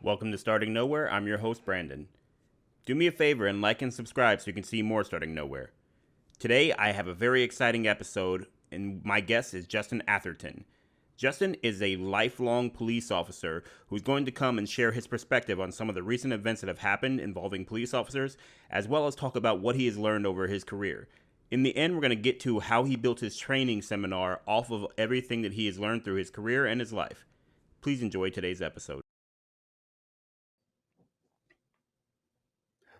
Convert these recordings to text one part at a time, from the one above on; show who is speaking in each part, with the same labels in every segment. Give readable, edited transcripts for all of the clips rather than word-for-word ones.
Speaker 1: Welcome to Starting Nowhere. I'm your host, Brandon. Do me a favor and like and subscribe so you can see more Starting Nowhere. Today, I have a very exciting episode, and my guest is Justin Atherton. Justin is a lifelong police officer who's going to come and share his perspective on some of the recent events that have happened involving police officers, as well as talk about what he has learned over his career. In the end, we're going to get to how he built his training seminar off of everything that he has learned through his career and his life. Please enjoy today's episode.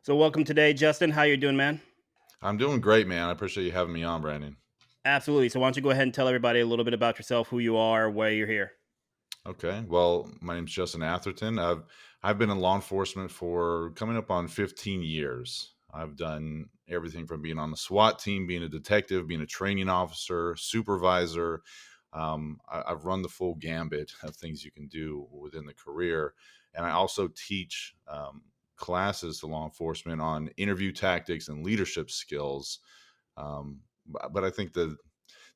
Speaker 1: So welcome today, Justin. How you doing, man?
Speaker 2: I'm doing great, man. I appreciate you having me on, Brandon.
Speaker 1: Absolutely. So why don't you go ahead and tell everybody a little bit about yourself, who you are, why you're here.
Speaker 2: Okay. Well, my name's Justin Atherton. I've been in law enforcement for coming up on 15 years. I've done everything from being on the SWAT team, being a detective, being a training officer, supervisor. I've run the full gambit of things you can do within the career, and I also teach classes to law enforcement on interview tactics and leadership skills. But I think the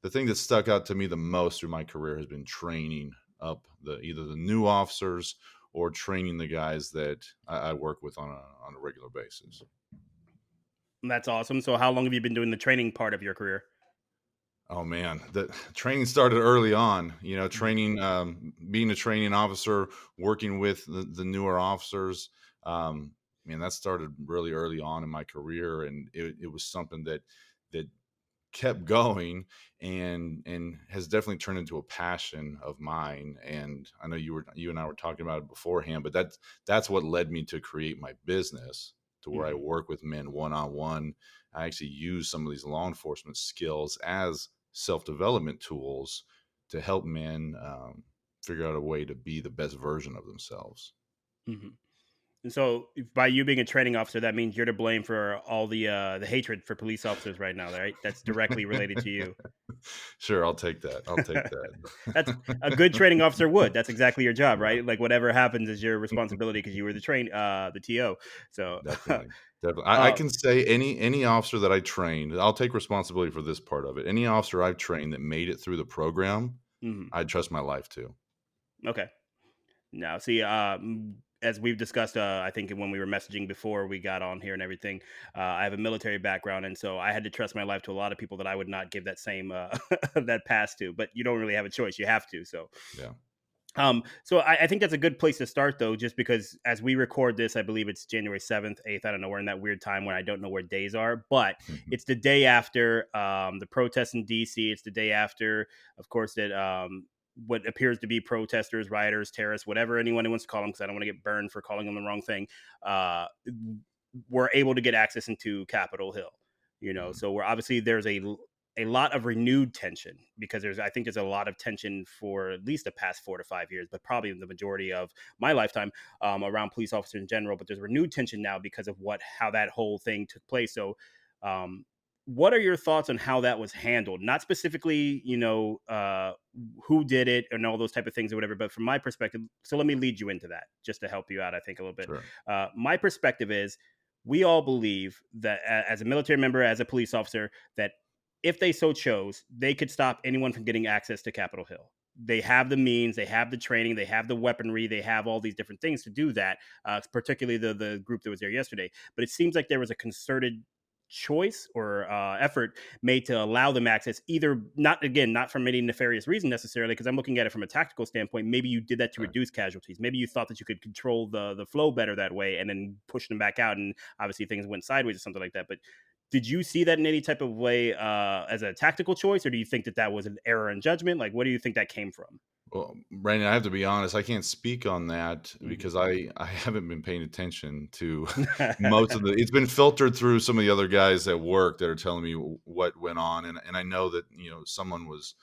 Speaker 2: thing that stuck out to me the most through my career has been training up either the new officers or training the guys that I work with on a regular basis.
Speaker 1: That's awesome. So how long have you been doing the training part of your career?
Speaker 2: Oh man, the training started early on.
Speaker 1: Mhm.
Speaker 2: Training, being a training officer, working with the newer officers. Man, that started really early on in my career, and it was something that kept going and has definitely turned into a passion of mine. And I know you and I were talking about it beforehand, but that's what led me to create my business, to where I
Speaker 1: Mhm.
Speaker 2: work with men one on one. I actually use some of these law enforcement skills as self-development tools to help men figure out a way to be the best version of themselves.
Speaker 1: Mhm. And so by you being a training officer, that means you're to blame for all the hatred for police officers right now, right? That's directly related to you.
Speaker 2: Sure, I'll take that. I'll take
Speaker 1: That's
Speaker 2: that.
Speaker 1: a good training officer would. That's exactly your job, right? Like whatever happens is your responsibility because you were the TO. So
Speaker 2: Definitely, definitely. I
Speaker 1: uh,
Speaker 2: can say any officer that I trained, I'll take responsibility for this part of it. Any officer I've trained that made it through the program,
Speaker 1: mhm.
Speaker 2: I'd trust my life to.
Speaker 1: Okay. Now, see, as we've discussed, I think when we were messaging before we got on here and everything, I have a military background, and so I had to trust my life to a lot of people that I would not give that same that pass to. But you don't really have a choice; you have to.
Speaker 2: Yeah.
Speaker 1: So I think that's a good place to start, though, just because as we record this, I believe it's January 7th, 8th. I don't know. We're in that weird time when I don't know where days are, but it's the day after the protests in DC. It's the day after, of course, that what appears to be protesters, rioters, terrorists, whatever anyone wants to call them, because I don't want to get burned for calling them the wrong thing, uh, were able to get access into Capitol Hill.
Speaker 2: Mhm.
Speaker 1: So we're obviously there's a lot of renewed tension because I think there's a lot of tension for at least the past 4 to 5 years, but probably the majority of my lifetime around police officers in general. But there's renewed tension now because of how that whole thing took place. So, um, what are your thoughts on how that was handled? Not specifically, who did it and all those type of things or whatever, but from my perspective. So let me lead you into that just to help you out. I think a little bit.
Speaker 2: Sure.
Speaker 1: My perspective is we all believe that as a military member, as a police officer, that if they so chose, they could stop anyone from getting access to Capitol Hill. They have the means, they have the training, they have the weaponry, they have all these different things to do that. Particularly the group that was there yesterday. But it seems like there was a concerted choice or effort made to allow them access, either not from any nefarious reason necessarily, because I'm looking at it from a tactical standpoint. Maybe you did that to
Speaker 2: Right.
Speaker 1: reduce casualties. Maybe you thought that you could control the flow better that way and then push them back out, and obviously things went sideways or something like that. But did you see that in any type of way as a tactical choice, or do you think that that was an error in judgment? Like, what do you think that came from?
Speaker 2: Well, Brandon, I have to be honest. I can't speak on that
Speaker 1: Mhm.
Speaker 2: because I haven't been paying attention to most of the. It's been filtered through some of the other guys at work that are telling me what went on, and I know that someone was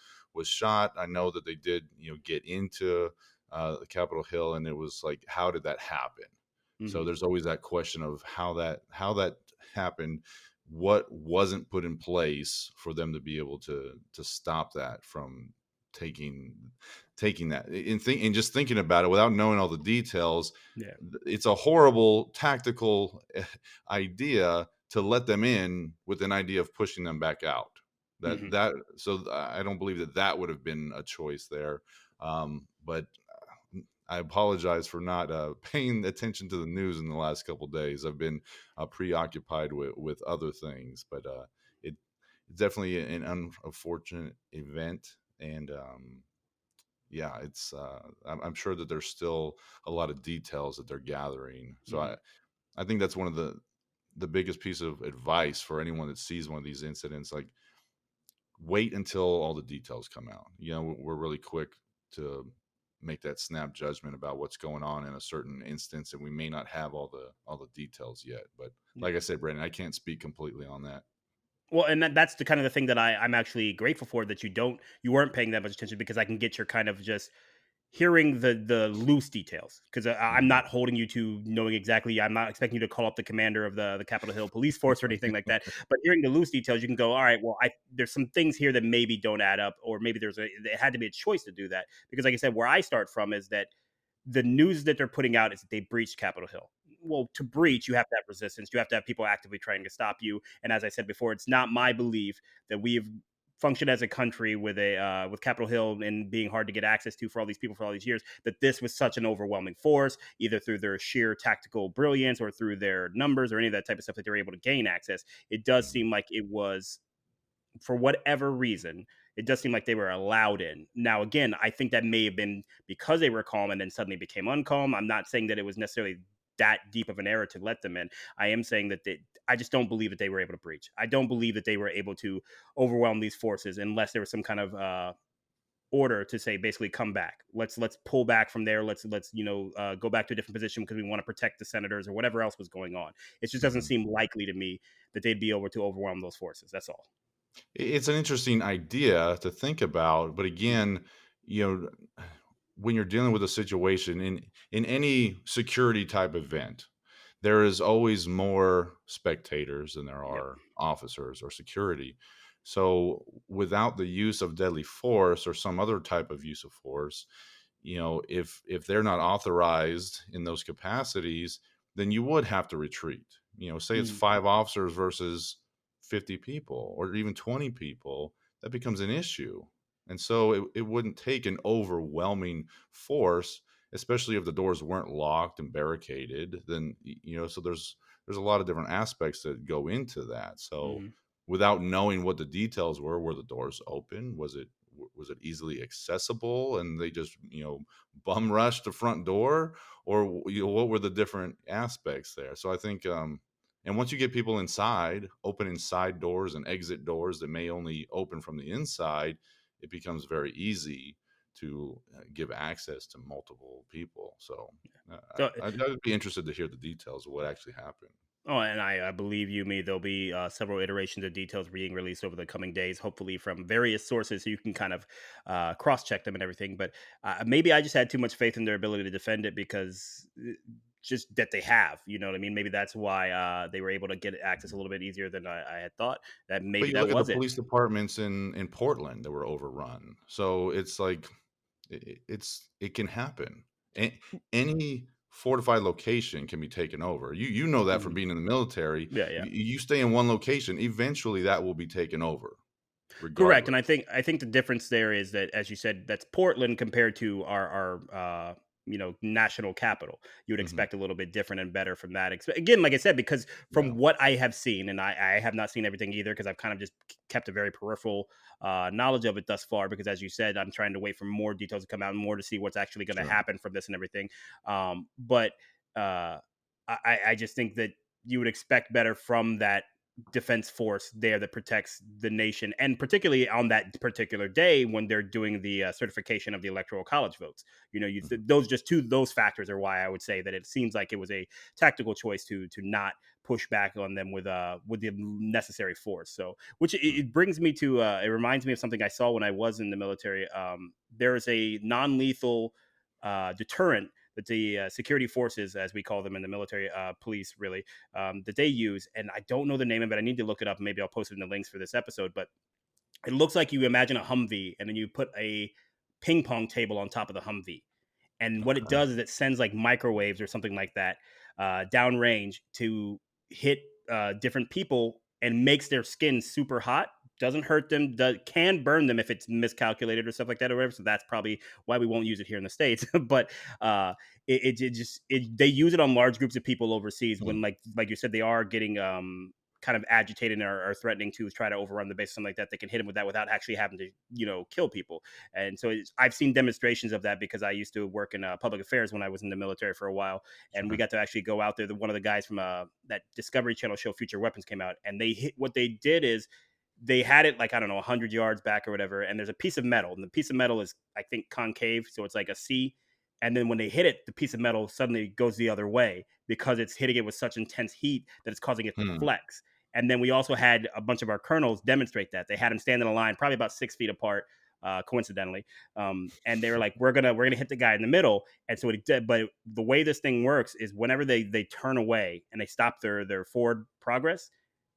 Speaker 2: shot. I know that they did get into the Capitol Hill, and it was like, how did that happen? So
Speaker 1: Mhm.
Speaker 2: there's always that question of how that happened. What wasn't put in place for them to be able to stop that from taking taking that and just thinking about it without knowing all the details.
Speaker 1: Yeah.
Speaker 2: It's a horrible tactical idea to let them in with an idea of pushing them back out.
Speaker 1: Mhm.
Speaker 2: I don't believe that would have been a choice there. But I apologize for not paying attention to the news in the last couple days. I've been preoccupied with other things, but it's definitely an unfortunate event, and yeah, it's I'm sure that there's still a lot of details that they're gathering. So
Speaker 1: Mhm.
Speaker 2: I think that's one of the biggest piece of advice for anyone that sees one of these incidents. Like, wait until all the details come out. We're really quick to make that snap judgment about what's going on in a certain instance, and we may not have all the details yet. But
Speaker 1: Yeah.
Speaker 2: like I said, Brandon, I can't speak completely on that.
Speaker 1: Well, and that's the kind of the thing that I'm actually grateful for, that you weren't paying that much attention, because I can get your kind of just hearing the loose details, because I'm
Speaker 2: Mhm.
Speaker 1: not holding you to knowing exactly. I'm not expecting you to call up the commander of the Capitol Hill Police Force or anything like that. But hearing the loose details, you can go, all right, well, there's some things here that maybe don't add up, or maybe it had to be a choice to do that, because like I said, where I start from is that the news that they're putting out is that they breached Capitol Hill. Well, to breach, you have to have resistance. You have to have people actively trying to stop you. And as I said before, it's not my belief that we've functioned as a country with Capitol Hill and being hard to get access to for all these people for all these years, that this was such an overwhelming force, either through their sheer tactical brilliance or through their numbers or any of that type of stuff, that they were able to gain access. It does
Speaker 2: Mhm.
Speaker 1: seem like it was, for whatever reason, it does seem like they were allowed in. Now, again, I think that may have been because they were calm and then suddenly became uncalm. I'm not saying that it was necessarily that deep of an error to let them in. I am saying that I just don't believe that they were able to breach. I don't believe that they were able to overwhelm these forces unless there was some kind of order to say, basically, come back. Let's pull back from there. Let's go back to a different position because we want to protect the senators or whatever else was going on. It just doesn't
Speaker 2: Mhm.
Speaker 1: seem likely to me that they'd be able to overwhelm those forces. That's all.
Speaker 2: It's an interesting idea to think about, but again, you know, when you're dealing with a situation in any security type event, there is always more spectators than there
Speaker 1: Yep.
Speaker 2: are officers or security. So without the use of deadly force or some other type of use of force, if they're not authorized in those capacities, then you would have to retreat. Say it's
Speaker 1: Mm.
Speaker 2: five officers versus 50 people or even 20 people, that becomes an issue. And so it wouldn't take an overwhelming force, especially if the doors weren't locked and barricaded. Then so there's a lot of different aspects that go into that. So
Speaker 1: Mhm.
Speaker 2: without knowing what the details were the doors open? Was it easily accessible and they just bum rushed the front door, or what were the different aspects there? So I think and once you get people inside, opening side doors and exit doors that may only open from the inside, it becomes very easy to give access to multiple people. So
Speaker 1: So,
Speaker 2: I'd be interested to hear the details of what actually happened.
Speaker 1: oh, and I believe you me, there'll be several iterations of details being released over the coming days, hopefully from various sources, so you can kind of cross check them and everything. But maybe I just had too much faith in their ability to defend it, because just that they have, you know what I mean? Maybe that's why they were able to get access a little bit easier than I had thought. That
Speaker 2: But
Speaker 1: maybe
Speaker 2: you
Speaker 1: that
Speaker 2: look at the
Speaker 1: was it.
Speaker 2: police departments in Portland that were overrun. So it's like it can happen. Any fortified location can be taken over. You know that from
Speaker 1: Mhm.
Speaker 2: being in the military.
Speaker 1: Yeah, yeah.
Speaker 2: You stay in one location, eventually that will be taken over,
Speaker 1: Correct, and
Speaker 2: regardless.
Speaker 1: I think the difference there is that, as you said, that's Portland compared to our national capital. You would
Speaker 2: Hmm.
Speaker 1: expect a little bit different and better from that. Again, like I said, because
Speaker 2: Yeah,
Speaker 1: from what I have seen, and I have not seen everything either, because I've kind of just kept a very peripheral knowledge of it thus far. Because as you said, I'm trying to wait for more details to come out and more to see what's actually going to
Speaker 2: sure.
Speaker 1: happen from this and everything. But uh, I just think that you would expect better from that defense force there that protects the nation, and particularly on that particular day when they're doing the certification of the electoral college votes.
Speaker 2: Mhm.
Speaker 1: Those, just two, those factors are why I would say that it seems like it was a tactical choice to not push back on them with the necessary force. So, which it brings me to, it reminds me of something I saw when I was in the military. There is a non-lethal deterrent that the security forces, as we call them in the military, police really, that they use. And I don't know the name of it. I need to look it up. Maybe I'll post it in the links for this episode. But it looks like you imagine a Humvee, and then you put a ping pong table on top of the Humvee. And what it
Speaker 2: Okay.
Speaker 1: does is it sends like microwaves or something like that downrange to hit different people and makes their skin super hot. doesn't hurt them, can burn them if it's miscalculated or stuff like that or whatever. So that's probably why we won't use it here in the states. But uh, they use it on large groups of people overseas
Speaker 2: Mm,
Speaker 1: when like you said they are getting kind of agitated or threatening to try to overrun the base, something like that. They can hit them with that without actually having to kill people. And so I've seen demonstrations of that because I used to work in public affairs when I was in the military for a while, and we
Speaker 2: sure.
Speaker 1: got to actually go out there. One of the guys from that Discovery Channel show Future Weapons came out, and they hit. What they did is they had it like I don't know 100 yards back or whatever, and there's a piece of metal, and the piece of metal is I think concave, so it's like a C. And then when they hit it, the piece of metal suddenly goes the other way because it's hitting it with such intense heat that it's causing it to
Speaker 2: Hmm.
Speaker 1: flex. And then we also had a bunch of our colonels demonstrate that. They had them stand in a line, probably about 6 feet apart, coincidentally. And they were like, "We're gonna hit the guy in the middle." And so it did. But the way this thing works is whenever they turn away and they stop their forward progress,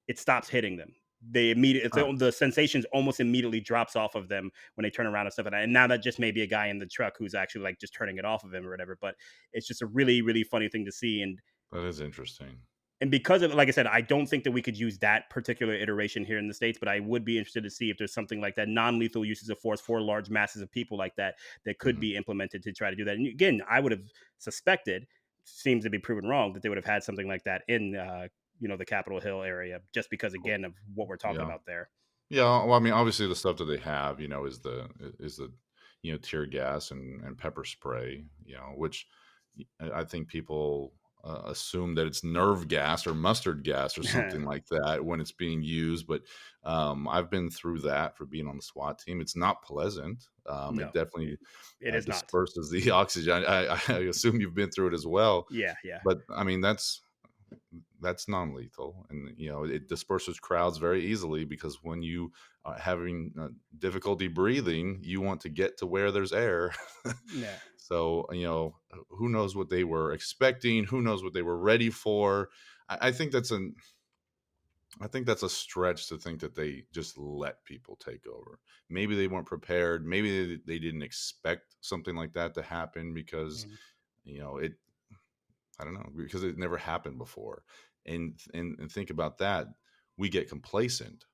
Speaker 1: it stops hitting them. They immediately
Speaker 2: Huh.
Speaker 1: the sensations almost immediately drops off of them when they turn around and stuff. And now that just may be a guy in the truck who's actually like just turning it off of him or whatever. But it's just a really really funny thing to see.
Speaker 2: That is interesting.
Speaker 1: And because of like I said, I don't think that we could use that particular iteration here in the states, but I would be interested to see if there's something like that non-lethal uses of force for large masses of people like that that could
Speaker 2: Mhm.
Speaker 1: be implemented to try to do that. And again, I would have suspected, seems to be proven wrong, that they would have had something like that in the Capitol Hill area, just because again of what we're talking
Speaker 2: Yeah.
Speaker 1: about there.
Speaker 2: Yeah, well, I mean, obviously the stuff that they have, is the tear gas and pepper spray, which I think people assume that it's nerve gas or mustard gas or something like that when it's being used. But I've been through that for being on the SWAT team. It's not pleasant. It
Speaker 1: No,
Speaker 2: definitely
Speaker 1: it is not.
Speaker 2: disperses the oxygen. I assume you've been through it as well.
Speaker 1: Yeah, yeah.
Speaker 2: But I mean, that's non-lethal, and it disperses crowds very easily because when you are having difficulty breathing, you want to get to where there's air.
Speaker 1: Yeah.
Speaker 2: So who knows what they were expecting, who knows what they were ready for. I think that's a stretch to think that they just let people take over. Maybe they weren't prepared, maybe they didn't expect something like that to happen because
Speaker 1: Mhm.
Speaker 2: it I don't know, because it never happened before. And think about that. We get complacent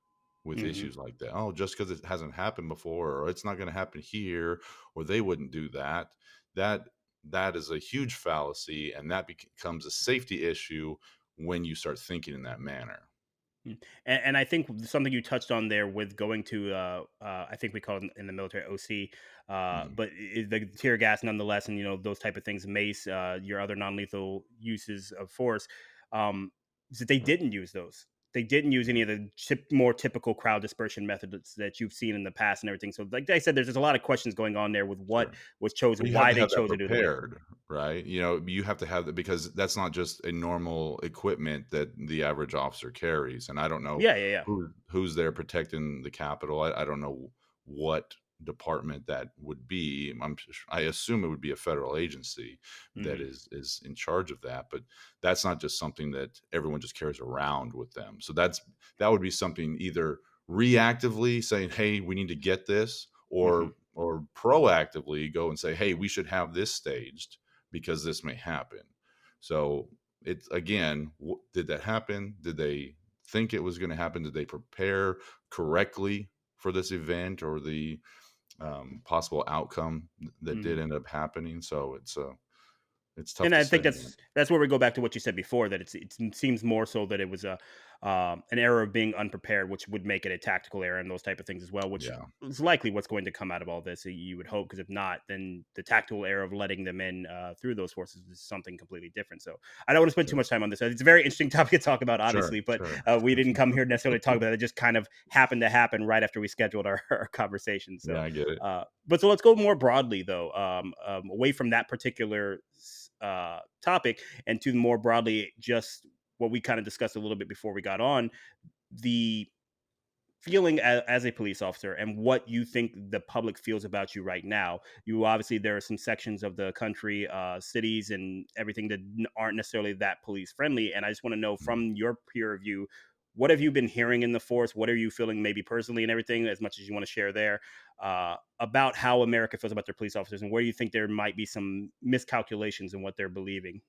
Speaker 2: with
Speaker 1: Mhm.
Speaker 2: issues like that. Oh, just because it hasn't happened before, or it's not going to happen here, or they wouldn't do that. That that is a huge fallacy, and that becomes a safety issue when you start thinking in that manner.
Speaker 1: And I think something you touched on there with going to, I think we call it in the military OC,
Speaker 2: Mhm.
Speaker 1: but the tear gas nonetheless, and those type of things, mace, your other non-lethal uses of force, um, is that they didn't use those. They didn't use any of the more typical crowd dispersion methods that you've seen in the past and everything. So, like I said, there's just a lot of questions going on there with what
Speaker 2: Sure.
Speaker 1: was
Speaker 2: Well,
Speaker 1: chosen,
Speaker 2: you have
Speaker 1: why
Speaker 2: to
Speaker 1: they
Speaker 2: have that
Speaker 1: chose to do it the way.
Speaker 2: prepared, right? You have to have that because that's not just a normal equipment that the average officer carries. And I don't know
Speaker 1: Yeah, yeah, yeah.
Speaker 2: who's there protecting the Capitol. I don't know what department that would be. I assume it would be a federal agency that
Speaker 1: Hmm.
Speaker 2: is in charge of that. But that's not just something that everyone just carries around with them. So that would be something either reactively saying, "Hey, we need to get this,"
Speaker 1: Hmm.
Speaker 2: or proactively go and say, "Hey, we should have this staged because this may happen." So it's again, did that happen? Did they think it was going to happen? Did they prepare correctly for this event or the possible outcome that did end up happening? So it's tough
Speaker 1: And
Speaker 2: to
Speaker 1: I
Speaker 2: say,
Speaker 1: think
Speaker 2: man.
Speaker 1: that's where we go back to what you said before, that it seems more so that it was a an error of being unprepared, which would make it a tactical error and those type of things as well, which
Speaker 2: Yeah,
Speaker 1: is likely what's going to come out of all this. You would hope, because if not, then the tactical error of letting them in through those forces is something completely different. So I don't want to spend too
Speaker 2: sure,
Speaker 1: much time on this. It's a very interesting topic to talk about,
Speaker 2: sure,
Speaker 1: obviously, but
Speaker 2: sure.
Speaker 1: we didn't come here necessarily to talk about it. It just kind of happened to happen right after we scheduled our conversation.
Speaker 2: Yeah,
Speaker 1: So,
Speaker 2: I get it.
Speaker 1: but so let's go more broadly though, away from that particular topic and to more broadly just what we kind of discussed a little bit before we got on, the feeling as a police officer and what you think the public feels about you right now. You obviously, there are some sections of the country, cities and everything that aren't necessarily that police friendly, and I just want to know
Speaker 2: Mhm.
Speaker 1: from your peer review, what have you been hearing in the force, what are you feeling maybe personally and everything, as much as you want to share there, about how America feels about their police officers, and where you think there might be some miscalculations in what they're believing.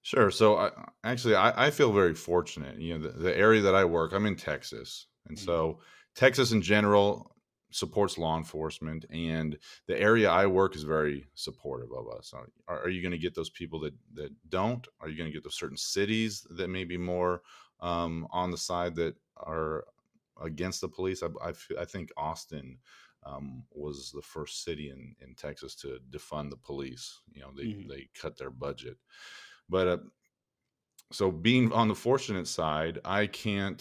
Speaker 2: Sure. So I feel very fortunate. The area that I work, I'm in Texas, and
Speaker 1: Mhm.
Speaker 2: so Texas in general supports law enforcement, and the area I work is very supportive of us. Are you going to get those people that don't? Are you going to get those certain cities that may be more on the side that are against the police? I think Austin was the first city in Texas to defund the police.
Speaker 1: Hmm.
Speaker 2: They cut their budget, but so being on the fortunate side, I can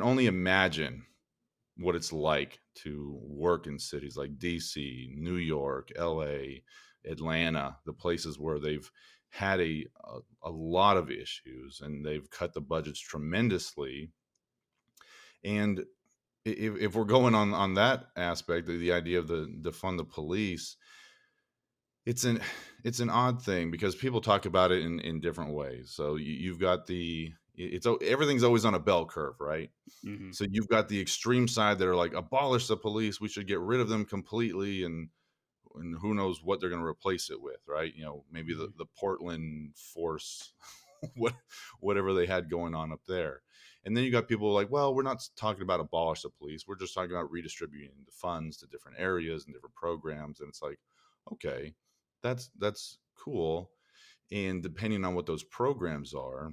Speaker 2: only imagine what it's like to work in cities like DC, New York, LA, Atlanta, the places where they've had a lot of issues and they've cut the budgets tremendously. And if we're going on that aspect of the idea of the defund the police, it's an it's an odd thing because people talk about it in different ways. So you've got everything's always on a bell curve, right?
Speaker 1: Hmm.
Speaker 2: So you've got the extreme side that are like, abolish the police, we should get rid of them completely, and who knows what they're going to replace it with, right? Maybe
Speaker 1: Hmm.
Speaker 2: the Portland force, what whatever they had going on up there. And then you got people like, well, we're not talking about abolish the police, we're just talking about redistributing the funds to different areas and different programs. And it's like, okay, that's cool, and depending on what those programs are,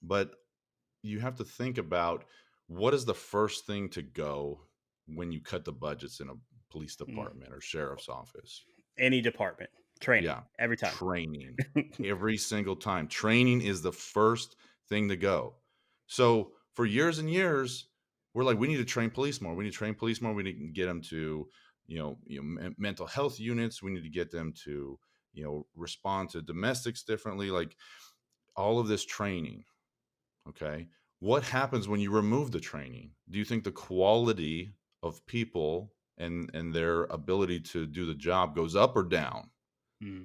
Speaker 2: but you have to think about what is the first thing to go when you cut the budgets in a police
Speaker 1: Hmm.
Speaker 2: department or sheriff's office.
Speaker 1: Any department, training
Speaker 2: Yeah,
Speaker 1: every time.
Speaker 2: training. Every single time training is the first thing to go. So for years and years, we're like, we need to train police more, we need to train police more, we need to get them to mental health units, we need to get them to respond to domestics differently, like all of this training. Okay. What happens when you remove the training? Do you think the quality of people and their ability to do the job goes up or down?
Speaker 1: Hmm.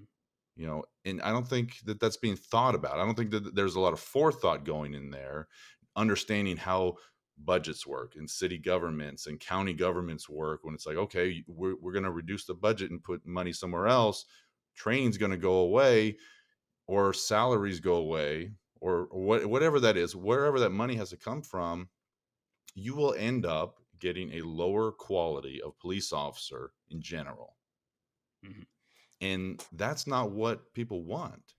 Speaker 2: And I don't think that that's being thought about. I don't think that there's a lot of forethought going in there, understanding how budgets work and city governments and county governments work. When it's like, okay, we're going to reduce the budget and put money somewhere else, training's going to go away, or salaries go away, or whatever that is, wherever that money has to come from, you will end up getting a lower quality of police officer in general.
Speaker 1: Hmm.
Speaker 2: And that's not what people want.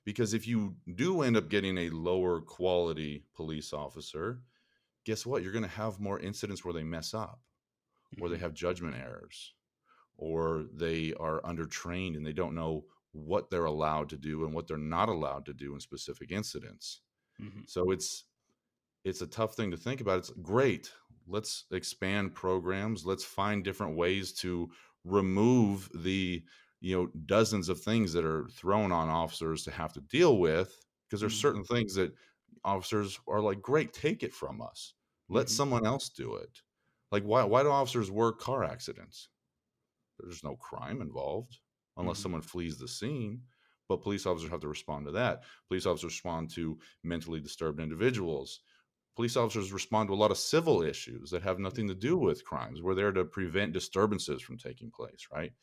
Speaker 2: Because if you do end up getting a lower quality police officer, guess what? You're going to have more incidents where they mess up, or they
Speaker 1: Hmm.
Speaker 2: have judgment errors, or they are undertrained and they don't know what they're allowed to do and what they're not allowed to do in specific incidents.
Speaker 1: Hmm.
Speaker 2: So it's a tough thing to think about. It's great. Let's expand programs. Let's find different ways to remove the dozens of things that are thrown on officers to have to deal with, because there's
Speaker 1: Hmm.
Speaker 2: certain things that officers are like, great, take it from us. Let
Speaker 1: Hmm.
Speaker 2: someone else do it. Like, why do officers work car accidents? There's no crime involved unless
Speaker 1: Hmm.
Speaker 2: someone flees the scene. But police officers have to respond to that. Police officers respond to mentally disturbed individuals. Police officers respond to a lot of civil issues that have nothing to do with crimes. We're there to prevent disturbances from taking place, right?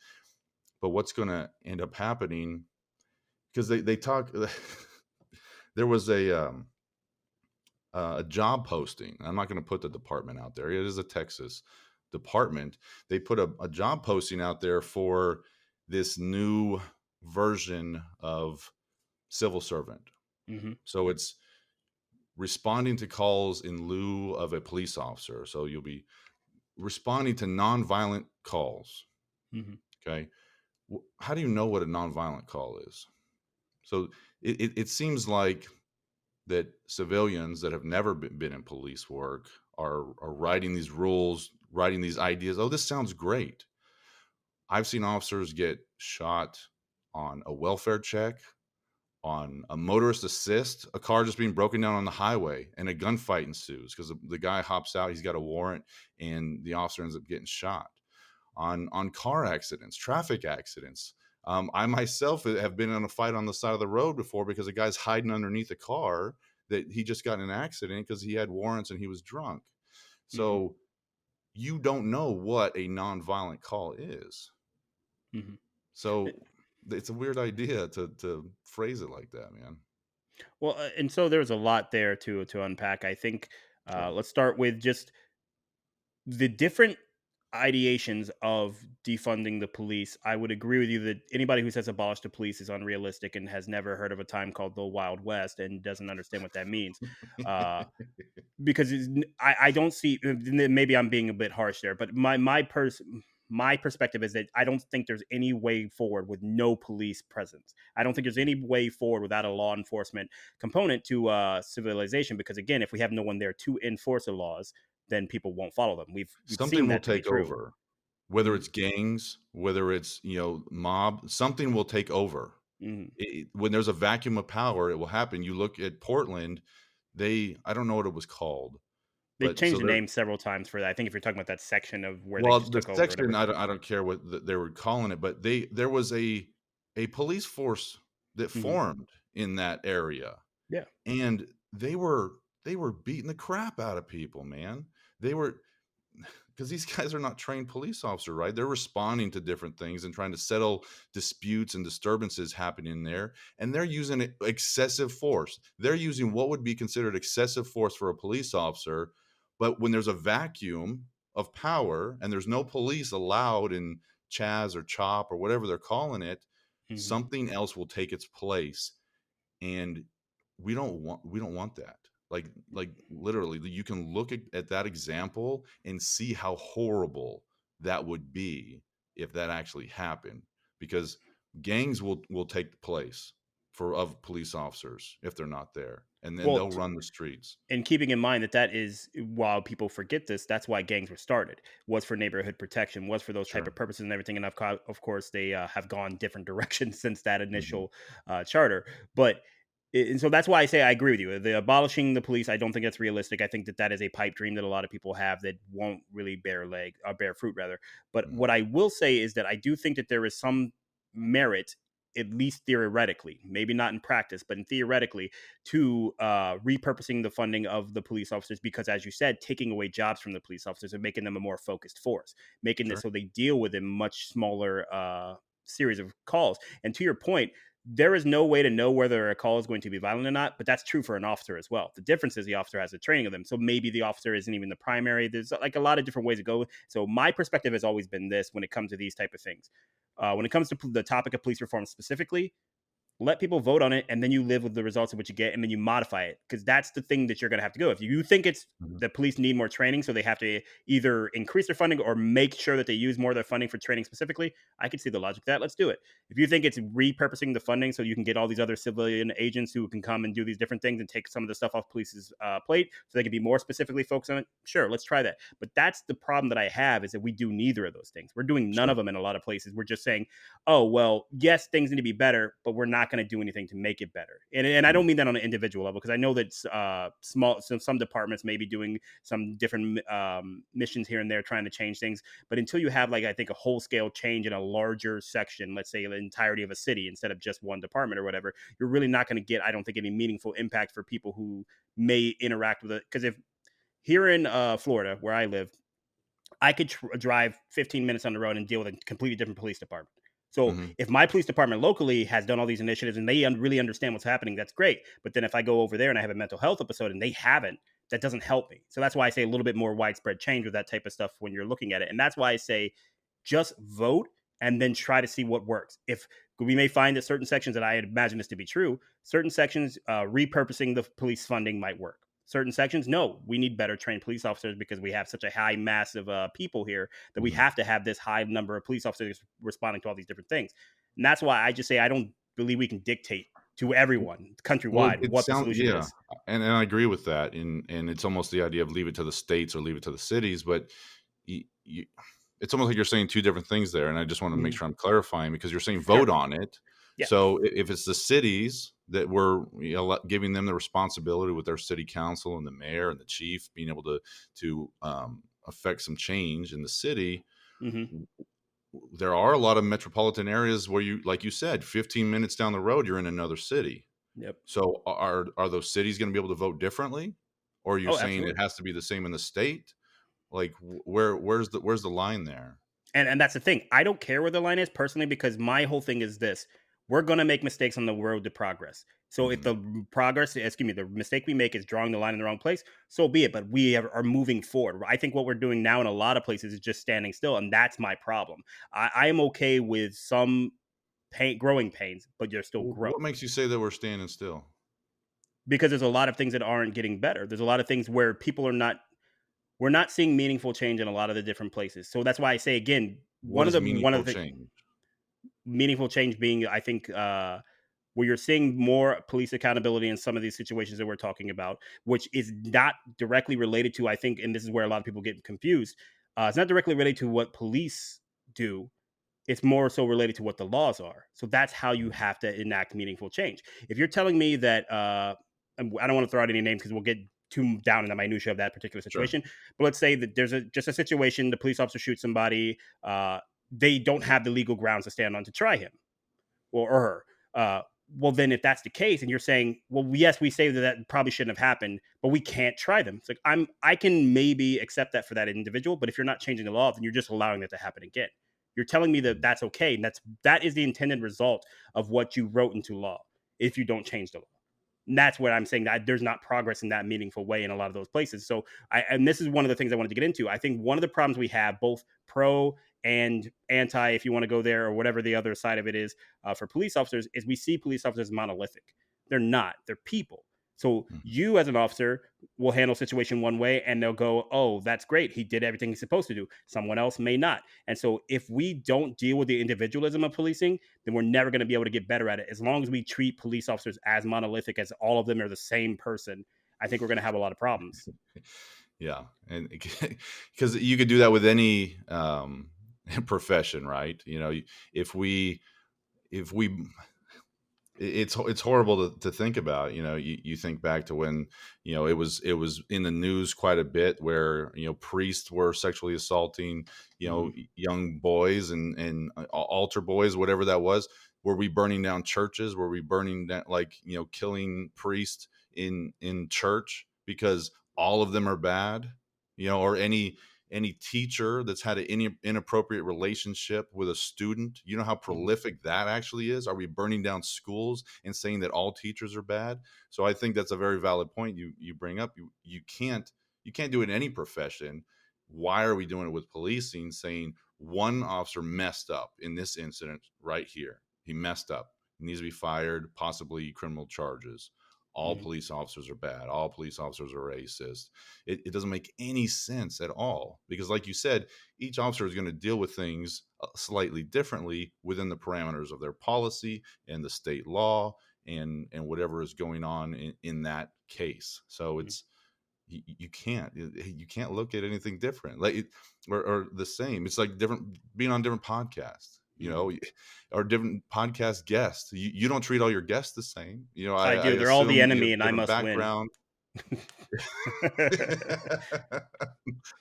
Speaker 2: But what's going to end up happening, because they talk, there was a job posting. I'm not going to put the department out there. It is a Texas department. They put a job posting out there for this new version of civil servant.
Speaker 1: Hmm.
Speaker 2: So it's responding to calls in lieu of a police officer. So you'll be responding to nonviolent calls.
Speaker 1: Hmm.
Speaker 2: Okay. How do you know what a nonviolent call is? So it seems like that civilians that have never been in police work are writing these rules, writing these ideas. Oh, this sounds great. I've seen officers get shot on a welfare check, on a motorist assist, a car just being broken down on the highway, and a gunfight ensues because the guy hops out, he's got a warrant, and the officer ends up getting shot. On car accidents, traffic accidents. I myself have been in a fight on the side of the road before because a guy's hiding underneath a car that he just got in an accident because he had warrants and he was drunk.
Speaker 1: Hmm.
Speaker 2: So you don't know what a nonviolent call is.
Speaker 1: Hmm.
Speaker 2: So it's a weird idea to phrase it like that, man.
Speaker 1: Well, and so there's a lot there to unpack. I think
Speaker 2: Sure.
Speaker 1: let's start with just the different ideations of defunding the police, I would agree with you that anybody who says abolish the police is unrealistic and has never heard of a time called the Wild West and doesn't understand what that means. Uh, because I don't see, maybe I'm being a bit harsh there, but my perspective is that I don't think there's any way forward with no police presence. I don't think there's any way forward without a law enforcement component to civilization. Because again, if we have no one there to enforce the laws, then people won't follow them. We've
Speaker 2: Something
Speaker 1: seen
Speaker 2: will
Speaker 1: that to be
Speaker 2: take
Speaker 1: true.
Speaker 2: over, whether
Speaker 1: Hmm.
Speaker 2: it's gangs, whether it's, mob, something will take over.
Speaker 1: Hmm.
Speaker 2: When there's a vacuum of power, it will happen. You look at Portland, I don't know what it was called,
Speaker 1: They
Speaker 2: but so
Speaker 1: changed the
Speaker 2: there
Speaker 1: name several times for that. I think if you're talking about that section of where they
Speaker 2: well,
Speaker 1: just
Speaker 2: the
Speaker 1: took over, or
Speaker 2: section,
Speaker 1: whatever.
Speaker 2: I don't care what they were calling it, but there was a police force that
Speaker 1: Hmm.
Speaker 2: formed in that area,
Speaker 1: Yeah.
Speaker 2: and they were beating the crap out of people, man. They were because these guys are not trained police officer, right? They're responding to different things and trying to settle disputes and disturbances happening there, and they're using excessive force. They're using what would be considered excessive force for a police officer, but when there's a vacuum of power and there's no police allowed in Chaz or Chop or whatever they're calling it,
Speaker 1: Hmm.
Speaker 2: something else will take its place, and we don't want that. Like literally, you can look at that example and see how horrible that would be if that actually happened, because gangs will take place for of police officers if they're not there, and then
Speaker 1: Well,
Speaker 2: they'll run the streets.
Speaker 1: and keeping in mind that that is, while people forget this, that's why gangs were started, was for neighborhood protection, was for those type
Speaker 2: Sure.
Speaker 1: of purposes and everything. And of course they have gone different directions since that
Speaker 2: Hmm.
Speaker 1: initial charter. But and so that's why I say I agree with you. The abolishing the police, I don't think that's realistic. I think that that is a pipe dream that a lot of people have that won't really bear fruit rather. But
Speaker 2: Hmm.
Speaker 1: what I will say is that I do think that there is some merit, at least theoretically, maybe not in practice, but in theoretically, to repurposing the funding of the police officers, because as you said, taking away jobs from the police officers and making them a more focused force, making it
Speaker 2: Sure.
Speaker 1: so they deal with a much smaller series of calls. And to your point, there is no way to know whether a call is going to be violent or not, but that's true for an officer as well. The difference is the officer has the training of them, so maybe the officer isn't even the primary. There's like a lot of different ways to go. So my perspective has always been this when it comes to these type of things. When it comes to the topic of police reform specifically, let people vote on it, and then you live with the results of what you get, and then you modify it, because that's the thing that you're going to have to go. If you think it's
Speaker 2: Hmm.
Speaker 1: the police need more training, so they have to either increase their funding or make sure that they use more of their funding for training specifically, I can see the logic of that. Let's do it. If you think it's repurposing the funding so you can get all these other civilian agents who can come and do these different things and take some of the stuff off police's plate so they can be more specifically focused on it, sure, let's try that. But that's the problem that I have, is that we do neither of those things. We're doing none of
Speaker 2: Sure.
Speaker 1: them in a lot of places. We're just saying, oh, well, yes, things need to be better, but we're not going to do anything to make it better. And I
Speaker 2: Mhm.
Speaker 1: don't mean that on an individual level, because I know that some departments may be doing some different missions here and there trying to change things. But until you have, like, I think a whole scale change in a larger section, let's say the entirety of a city instead of just one department or whatever, you're really not going to get, I don't think, any meaningful impact for people who may interact with it. Because if here in Florida, where I live, I could drive 15 minutes on the road and deal with a completely different police department. So
Speaker 2: Mhm.
Speaker 1: if my police department locally has done all these initiatives and they really understand what's happening, that's great. But then if I go over there and I have a mental health episode and they haven't, that doesn't help me. So that's why I say a little bit more widespread change with that type of stuff when you're looking at it. And that's why I say just vote and then try to see what works. If we may find that certain sections, that I imagine this to be true, certain sections repurposing the police funding might work. Certain sections, no, we need better trained police officers because we have such a high mass of people here that we
Speaker 2: Mhm.
Speaker 1: have to have this high number of police officers responding to all these different things. And that's why I just say I don't believe we can dictate to everyone
Speaker 2: Well,
Speaker 1: countrywide
Speaker 2: it
Speaker 1: what the
Speaker 2: sounds
Speaker 1: solution
Speaker 2: yeah,
Speaker 1: is.
Speaker 2: and I agree with that, and it's almost the idea of leave it to the states or leave it to the cities, but you it's almost like you're saying 2 different things there, and I just wanna make
Speaker 1: Mhm.
Speaker 2: sure I'm clarifying because you're saying
Speaker 1: Sure.
Speaker 2: vote on it.
Speaker 1: Yeah.
Speaker 2: So if it's the cities that we're, giving them the responsibility with their city council and the mayor and the chief being able to affect some change in the city,
Speaker 1: Hmm.
Speaker 2: there are a lot of metropolitan areas where you like you said, 15 minutes down the road, you're in another city.
Speaker 1: Yep.
Speaker 2: So are those cities gonna be able to vote differently? Or are you
Speaker 1: Oh,
Speaker 2: saying it
Speaker 1: absolutely.
Speaker 2: has to be the same in the state? Like, where's the line there?
Speaker 1: And that's the thing. I don't care where the line is personally, because my whole thing is this. we're going to make mistakes on the road to progress. So if
Speaker 2: Mhm.
Speaker 1: the mistake we make is drawing the line in the wrong place, so be it. But are moving forward. I think what we're doing now in a lot of places is just standing still. And that's my problem. I am okay with some growing pains, but there's still
Speaker 2: What
Speaker 1: growth
Speaker 2: makes you say that we're standing still?
Speaker 1: because there's a lot of things that aren't getting better. There's a lot of things where we're not seeing meaningful change in a lot of the different places. So that's why I say again,
Speaker 2: What is
Speaker 1: one
Speaker 2: meaningful
Speaker 1: of the
Speaker 2: change?
Speaker 1: meaningful change being, I think, where you're seeing more police accountability in some of these situations that we're talking about, which is not directly related to, I think, and this is where a lot of people get confused. It's not directly related to what police do. It's more so related to what the laws are. So that's how you
Speaker 2: Mhm.
Speaker 1: have to enact meaningful change. If you're telling me that, and I don't want to throw out any names because we'll get too down in the minutia of that particular
Speaker 2: Sure.
Speaker 1: situation. But let's say that there's just a situation, the police officer shoots somebody, they don't have the legal grounds to stand on to try him or her. Well, then if that's the case, and you're saying, well, yes, we say that probably shouldn't have happened, but we can't try them. It's like I can maybe accept that for that individual, but if you're not changing the law, then you're just allowing that to happen again. You're telling me that
Speaker 2: Mhm.
Speaker 1: that's okay, and that is the intended result of what you wrote into law. If you don't change the law, and that's what I'm saying, that there's not progress in that meaningful way in a lot of those places. So and this is one of the things I wanted to get into. I think one of the problems we have, both pro and anti, if you want to go there, or whatever the other side of it is, for police officers, is we see police officers monolithic. They're not. They're people. So
Speaker 2: Mhm.
Speaker 1: you as an officer will handle a situation one way and they'll go, oh, that's great. He did everything he's supposed to do. Someone else may not. And so if we don't deal with the individualism of policing, then we're never going to be able to get better at it. As long as we treat police officers as monolithic, as all of them are the same person, I think we're going to have a lot of problems.
Speaker 2: Yeah, and because you could do that with any profession, right? If we if we it's horrible to think about. You think back to when it was in the news quite a bit where priests were sexually assaulting
Speaker 1: Mhm.
Speaker 2: young boys and altar boys, whatever that was. Were we burning down churches? Were we burning down, like, killing priests in church because all of them are bad? Or any teacher that's had an inappropriate relationship with a student. You know how
Speaker 1: Mhm.
Speaker 2: prolific that actually is? Are we burning down schools and saying that all teachers are bad? So I think that's a very valid point you bring up. You can't do it in any profession. Why are we doing it with policing, saying one officer messed up in this incident right here? He messed up. He needs to be fired, possibly criminal charges. All
Speaker 1: Mhm.
Speaker 2: police officers are bad. All police officers are racist. It doesn't make any sense at all, because, like you said, each officer is going to deal with things slightly differently within the parameters of their policy and the state law and whatever is going on in that case. So
Speaker 1: Mhm.
Speaker 2: you can't look at anything different, like or the same. It's like different being on different podcasts,
Speaker 1: Mhm.
Speaker 2: or different podcast guests. You don't treat all your guests the same. I,
Speaker 1: I
Speaker 2: I
Speaker 1: do. They're all the
Speaker 2: assume you have
Speaker 1: enemy, and I
Speaker 2: different
Speaker 1: must win.
Speaker 2: background.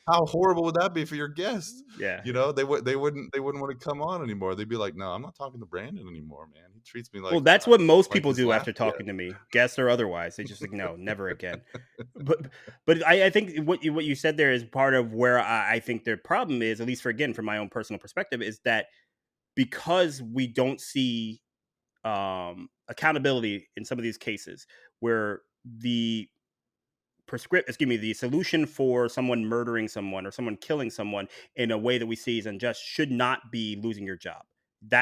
Speaker 2: How horrible would that be for your guests?
Speaker 1: Yeah.
Speaker 2: They wouldn't want to come on anymore. They'd be like, "No, I'm not talking to Brandon anymore, man. He treats me
Speaker 1: Well,
Speaker 2: like
Speaker 1: that's what most
Speaker 2: like
Speaker 1: people
Speaker 2: his
Speaker 1: do
Speaker 2: last
Speaker 1: after talking
Speaker 2: guest."
Speaker 1: to me, guests or otherwise. They just like, no, never again. But I think what you said there is part of where I think their problem is, at least for again from my own personal perspective, is that because we don't see accountability in some of these cases where the solution for someone murdering someone or someone killing someone in a way that we see is unjust should not be losing your job.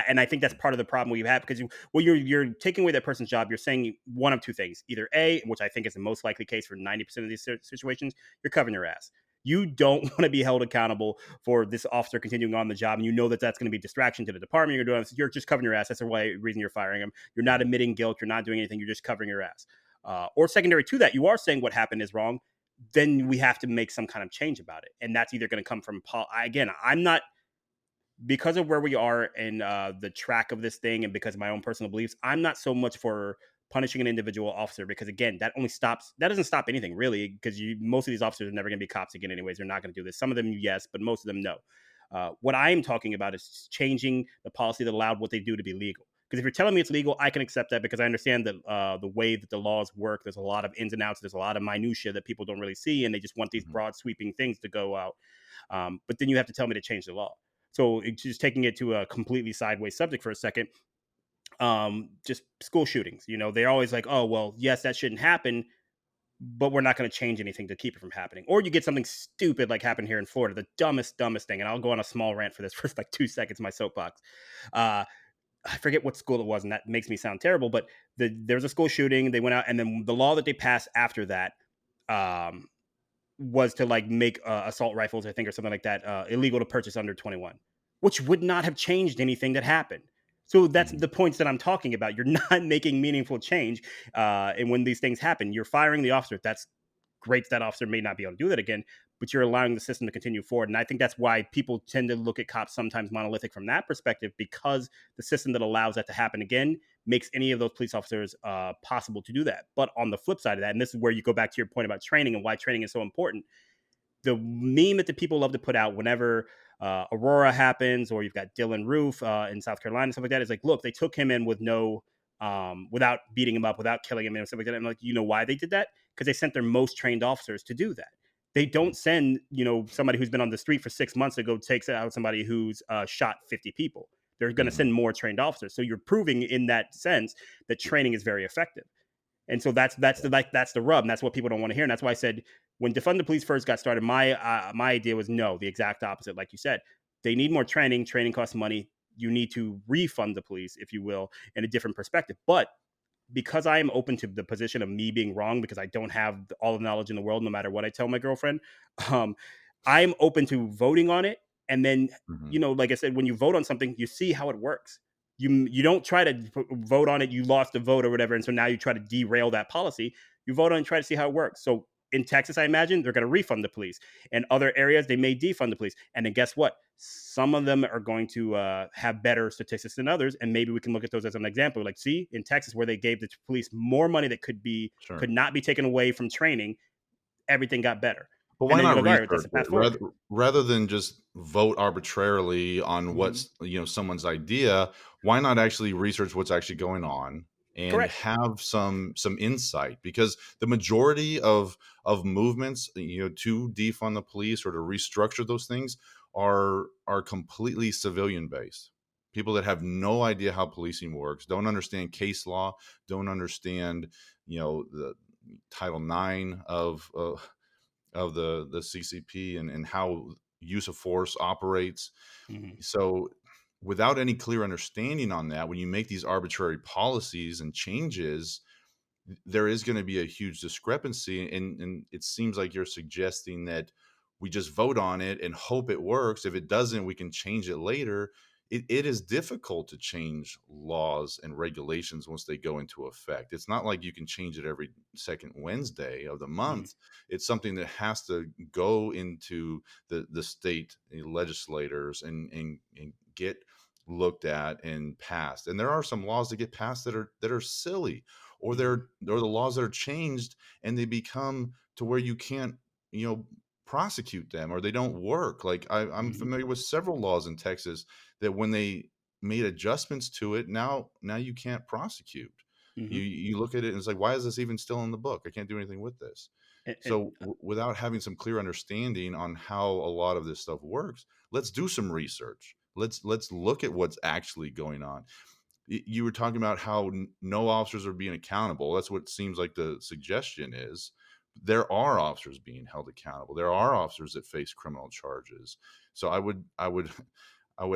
Speaker 1: And I think that's part of the problem we've had because you're taking away that person's job. You're saying one of two things: either A, which I think is the most likely case for 90% of these situations, you're covering your ass. You don't want to be held accountable for this officer continuing on the job, and you know that that's going to be distraction to the department. You're just covering your ass. That's the reason you're firing him. You're not
Speaker 2: Mhm.
Speaker 1: admitting guilt. You're not doing anything. You're just covering your ass. Or secondary to that, you are saying what happened is wrong. Then we have to make some kind of change about it, and that's either going to come from again. I'm not, because of where we are in the track of this thing, and because of my own personal beliefs. I'm not so much for punishing an individual officer because again, that doesn't stop anything really because most of these officers are never going to be cops again anyways. They're not going to do this. Some of them yes, but most of them no. What I'm talking about is changing the policy that allowed what they do to be legal. Because if you're telling me it's legal, I can accept that because I understand that the way that the laws work, there's a lot of ins and outs, there's a lot of minutia that people don't really see, and they just want these
Speaker 2: Mhm.
Speaker 1: broad sweeping things to go out. But then you have to tell me to change the law. So it's just taking it to a completely sideways subject for a second. just school shootings. They're always like, oh, well, yes, that shouldn't happen, but we're not going to change anything to keep it from happening. Or you get something stupid like happened here in Florida, the dumbest thing. And I'll go on a small rant for this for like 2 seconds, my soapbox. Uh, I forget what school it was, and that makes me sound terrible, but there was a school shooting. They went out, and then the law that they passed after that um, was to like make assault rifles, I think, or something like that, illegal to purchase under 21, which would not have changed anything that happened. So that's
Speaker 2: Mhm.
Speaker 1: the points that I'm talking about. You're not making meaningful change, and when these things happen, you're firing the officer. That's great. That officer may not be able to do that again, but you're allowing the system to continue forward. And I think that's why people tend to look at cops sometimes monolithic from that perspective, because the system that allows that to happen again makes any of those police officers possible to do that. But on the flip side of that, and this is where you go back to your point about training and why training is so important, the meme that the people love to put out whenever Aurora happens, or you've got Dylan Roof in South Carolina, stuff like that, is like, look, they took him in with no, without beating him up, without killing him, and stuff like that. And I'm like, you know why they did that? Because they sent their most trained officers to do that. They don't send, somebody who's been on the street for 6 months to go take out somebody who's shot 50 people. They're going to
Speaker 2: Mhm.
Speaker 1: send more trained officers. So you're proving in that sense that training is very effective. And so that's the rub, and that's what people don't want to hear. And that's why I said when defund the police first got started, my idea was no, the exact opposite. Like you said, they need more training. Training costs money. You need to refund the police, if you will, in a different perspective. But because I am open to the position of me being wrong, because I don't have all the knowledge in the world, no matter what I tell my girlfriend, um, I'm open to voting on it. And then,
Speaker 2: Mhm.
Speaker 1: like I said, when you vote on something, you see how it works. You don't try to vote on it. You lost a vote or whatever, and so now you try to derail that policy. You vote on it and try to see how it works. So in Texas, I imagine they're going to refund the police. In other areas, they may defund the police. And then guess what? Some of them are going to have better statistics than others, and maybe we can look at those as an example. Like, see, in Texas, where they gave the police more money that could
Speaker 2: Sure.
Speaker 1: not be taken away from training, everything got better.
Speaker 2: But
Speaker 1: And
Speaker 2: why
Speaker 1: then you're
Speaker 2: not
Speaker 1: like, all right, that's
Speaker 2: research
Speaker 1: the
Speaker 2: it
Speaker 1: path forward.
Speaker 2: rather than just vote arbitrarily on
Speaker 1: Mhm.
Speaker 2: what's, someone's idea? Why not actually research what's actually going on and
Speaker 1: Correct.
Speaker 2: have some insight? Because the majority of movements, to defund the police or to restructure those things are completely civilian based. People that have no idea how policing works, don't understand case law, don't understand, the Title IX of the CCP and how use of force operates.
Speaker 1: Mhm.
Speaker 2: So without any clear understanding on that, when you make these arbitrary policies and changes, there is going to be a huge discrepancy. And it seems like you're suggesting that we just vote on it and hope it works. If it doesn't, we can change it later. It is difficult to change laws and regulations once they go into effect. It's not like you can change it every second Wednesday of the
Speaker 1: Mhm.
Speaker 2: month. It's something that has to go into the state legislators and get looked at and passed. And there are some laws that get passed that are silly, or
Speaker 1: Mhm.
Speaker 2: they're the laws that are changed and they become to where you can't, prosecute them, or they don't work. Like I'm
Speaker 1: Mhm.
Speaker 2: familiar with several laws in Texas that when they made adjustments to it, now you can't prosecute. You
Speaker 1: Mhm.
Speaker 2: you look at it and it's like, why is this even still in the book? I can't do anything with this.
Speaker 1: And
Speaker 2: So without having some clear understanding on how a lot of this stuff works, let's do some research. Let's look at what's actually going on. You were talking about how no officers are being accountable. That's what it seems like the suggestion is. There are officers being held accountable. There are officers that face criminal charges. So I would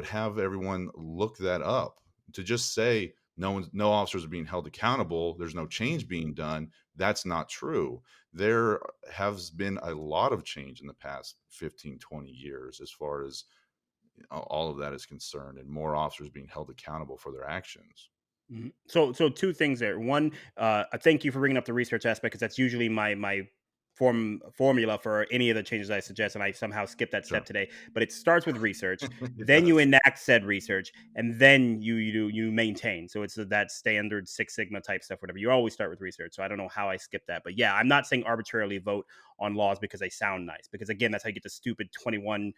Speaker 2: have everyone look that up. To just say no officers are being held accountable, there's no change being done, that's not true. There has been a lot of change in the past 15, 20 years as far as all of that is concerned, and more officers being held accountable for their actions.
Speaker 1: Mhm. So two things there. One, thank you for bringing up the research aspect, because that's usually my formula for any of the changes I suggest, and I somehow skipped that step
Speaker 2: Sure.
Speaker 1: today. But it starts with research,
Speaker 2: It
Speaker 1: then you
Speaker 2: does.
Speaker 1: enact said research, and then you maintain. So it's that standard Six Sigma type stuff, whatever. You always start with research. So I don't know how I skipped that, but yeah, I'm not saying arbitrarily vote on laws because they sound nice. Because again, that's how you get the stupid 21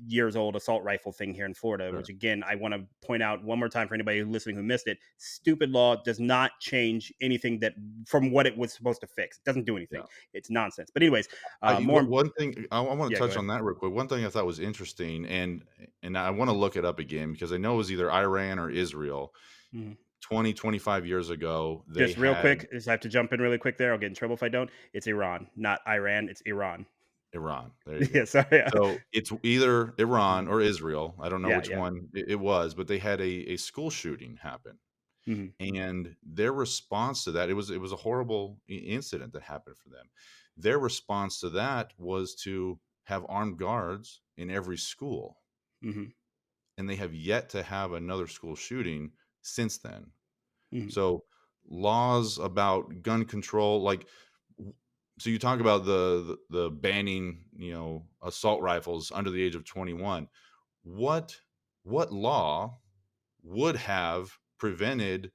Speaker 1: years old assault rifle thing here in Florida,
Speaker 2: Sure.
Speaker 1: which again, I want to point out one more time for anybody listening who missed it. Stupid law does not change anything that from what it was supposed to fix. It doesn't do anything.
Speaker 2: Yeah.
Speaker 1: It's nonsense. But anyways,
Speaker 2: I
Speaker 1: more,
Speaker 2: one thing I wanna
Speaker 1: yeah, go
Speaker 2: touch
Speaker 1: ahead.
Speaker 2: on that real quick. One thing I thought was interesting, and I wanna look it up again because I know it was either Iran or Israel.
Speaker 1: Mhm.
Speaker 2: 20, 25 years ago, they
Speaker 1: Just real
Speaker 2: had
Speaker 1: quick, I have to jump in really quick there. I'll get in trouble if I don't. It's Iran, not Iran. It's Iran.
Speaker 2: Iran. There you
Speaker 1: Yeah,
Speaker 2: go.
Speaker 1: sorry. Yeah.
Speaker 2: So it's either
Speaker 1: Mhm.
Speaker 2: Iran or Israel. I don't know
Speaker 1: Yeah,
Speaker 2: which
Speaker 1: yeah.
Speaker 2: one it was, but they had a school shooting happen.
Speaker 1: Mhm.
Speaker 2: And their response to that, it was a horrible incident that happened for them. Their response to that was to have armed guards in every school,
Speaker 1: Mhm.
Speaker 2: and they have yet to have another school shooting since then.
Speaker 1: Mhm.
Speaker 2: So laws about gun control, like, w- so you talk about the banning, assault rifles under the age of 21. What what law would have prevented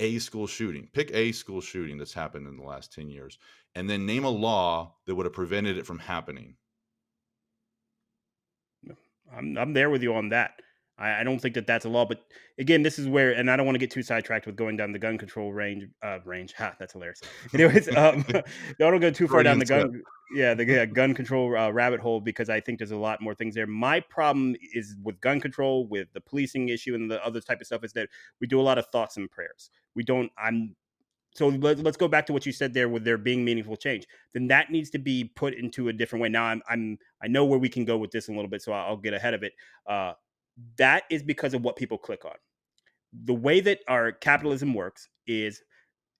Speaker 2: a school shooting? Pick a school shooting that's happened in the last 10 years, and then name a law that would have prevented it from happening.
Speaker 1: No, I'm there with you on that. I don't think that that's a law, but again, this is where, and I don't want to get too sidetracked with going down the gun control range. Ha, that's hilarious. Anyways, don't go too far down
Speaker 2: Freudian
Speaker 1: the
Speaker 2: slip.
Speaker 1: gun control rabbit hole because I think there's a lot more things there. My problem is with gun control, with the policing issue, and the other type of stuff is that we do a lot of thoughts and prayers. We don't. So let's go back to what you said there with there being meaningful change. Then that needs to be put into a different way. Now I know where we can go with this in a little bit, so I'll get ahead of it. Uh, that is because of what people click on. The way that our capitalism works is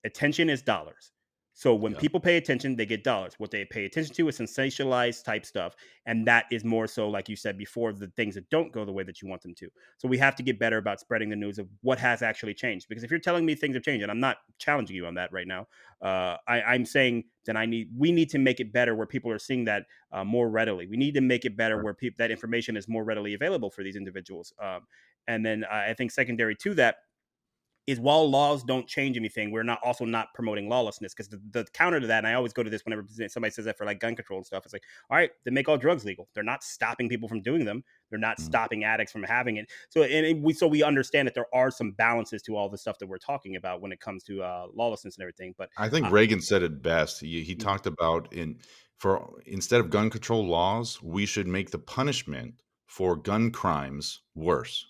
Speaker 1: attention is dollars. So when
Speaker 2: Yeah.
Speaker 1: people pay attention, they get dollars. What they pay attention to is sensationalized type stuff. And that is more so, like you said before, the things that don't go the way that you want them to. So we have to get better about spreading the news of what has actually changed. Because if you're telling me things have changed, and I'm not challenging you on that right now, I'm saying that we need to make it better where people are seeing that more readily. We need to make it better
Speaker 2: Sure.
Speaker 1: where that information is more readily available for these individuals. And then I think secondary to that is while laws don't change anything, we're not also not promoting lawlessness because the counter to that, and I always go to this whenever somebody says that for like gun control and stuff, it's like, all right, then make all drugs legal. They're not stopping people from doing them. They're not
Speaker 2: Mhm.
Speaker 1: stopping addicts from having it. So we understand that there are some balances to all the stuff that we're talking about when it comes to lawlessness and everything. But
Speaker 2: I think
Speaker 1: uh,
Speaker 2: Reagan said it best. He
Speaker 1: mm,
Speaker 2: talked about for instead of gun control laws, we should make the punishment for gun crimes worse,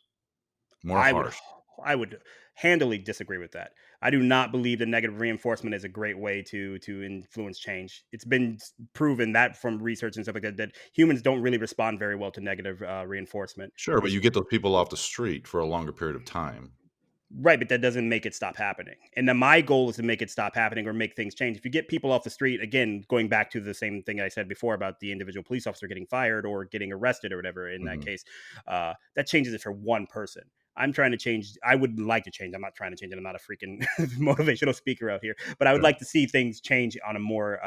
Speaker 2: more
Speaker 1: I would
Speaker 2: harsh.
Speaker 1: I would handily disagree with that. I do not believe that negative reinforcement is a great way to influence change. It's been proven that from research and stuff like that that humans don't really respond very well to negative reinforcement.
Speaker 2: Sure, but
Speaker 1: It's
Speaker 2: you get those people off the street for a longer period of time.
Speaker 1: right, but that doesn't make it stop happening. And then my goal is to make it stop happening or make things change. If you get people off the street, again, going back to the same thing I said before about the individual police officer getting fired or getting arrested or whatever in that
Speaker 2: Mhm.
Speaker 1: case, that changes it for one person. I'm trying to change. I would like to change. I'm not trying to change it. I'm not a freaking motivational speaker out here, but I would
Speaker 2: Sure.
Speaker 1: like to see things change on a more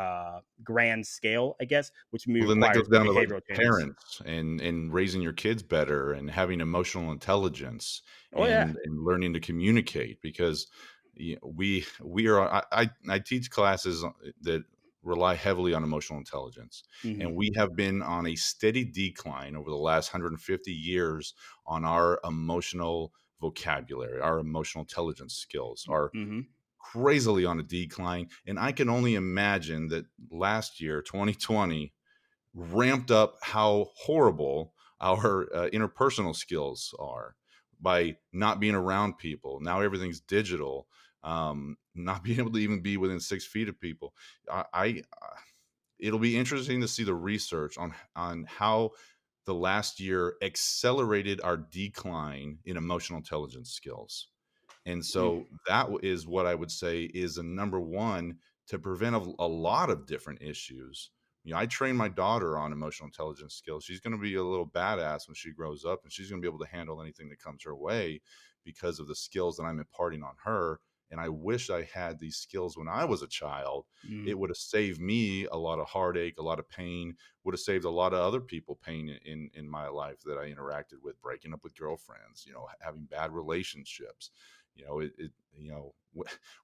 Speaker 1: grand scale, I guess, which
Speaker 2: Well, then that
Speaker 1: requires
Speaker 2: goes
Speaker 1: more
Speaker 2: down to, like,
Speaker 1: behavioral changes.
Speaker 2: parents and raising your kids better and having emotional intelligence
Speaker 1: Oh yeah.
Speaker 2: and learning to communicate because we are I teach classes that rely heavily on emotional intelligence,
Speaker 1: Hmm.
Speaker 2: and we have been on a steady decline over the last 150 years on our emotional vocabulary, our emotional intelligence skills are
Speaker 1: Hmm.
Speaker 2: crazily on a decline, and I can only imagine that last year, 2020, ramped up how horrible our interpersonal skills are by not being around people. Now everything's digital. Not being able to even be within 6 feet of people. I it'll be interesting to see the research on how the last year accelerated our decline in emotional intelligence skills. And so is what I would say is a number one to prevent a lot of different issues. I train my daughter on emotional intelligence skills. She's going to be a little badass when she grows up, and she's going to be able to handle anything that comes her way because of the skills that I'm imparting on her. And I wish I had these skills when I was a child.
Speaker 1: Hmm.
Speaker 2: It would have saved me a lot of heartache, a lot of pain, would have saved a lot of other people pain in my life that I interacted with, breaking up with girlfriends, having bad relationships.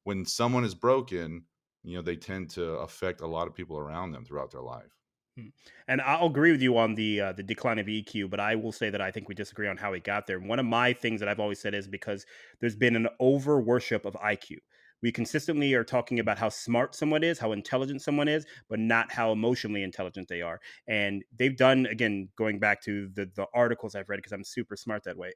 Speaker 2: When someone is broken, they tend to affect a lot of people around them throughout their life.
Speaker 1: Mm. And I'll agree with you on the decline of EQ, but I will say that I think we disagree on how he got there. One of my things that I've always said is because there's been an over worship of IQ. We consistently are talking about how smart someone is, how intelligent someone is, but not how emotionally intelligent they are. And they've done, again, going back to the articles I've read because I'm super smart that way.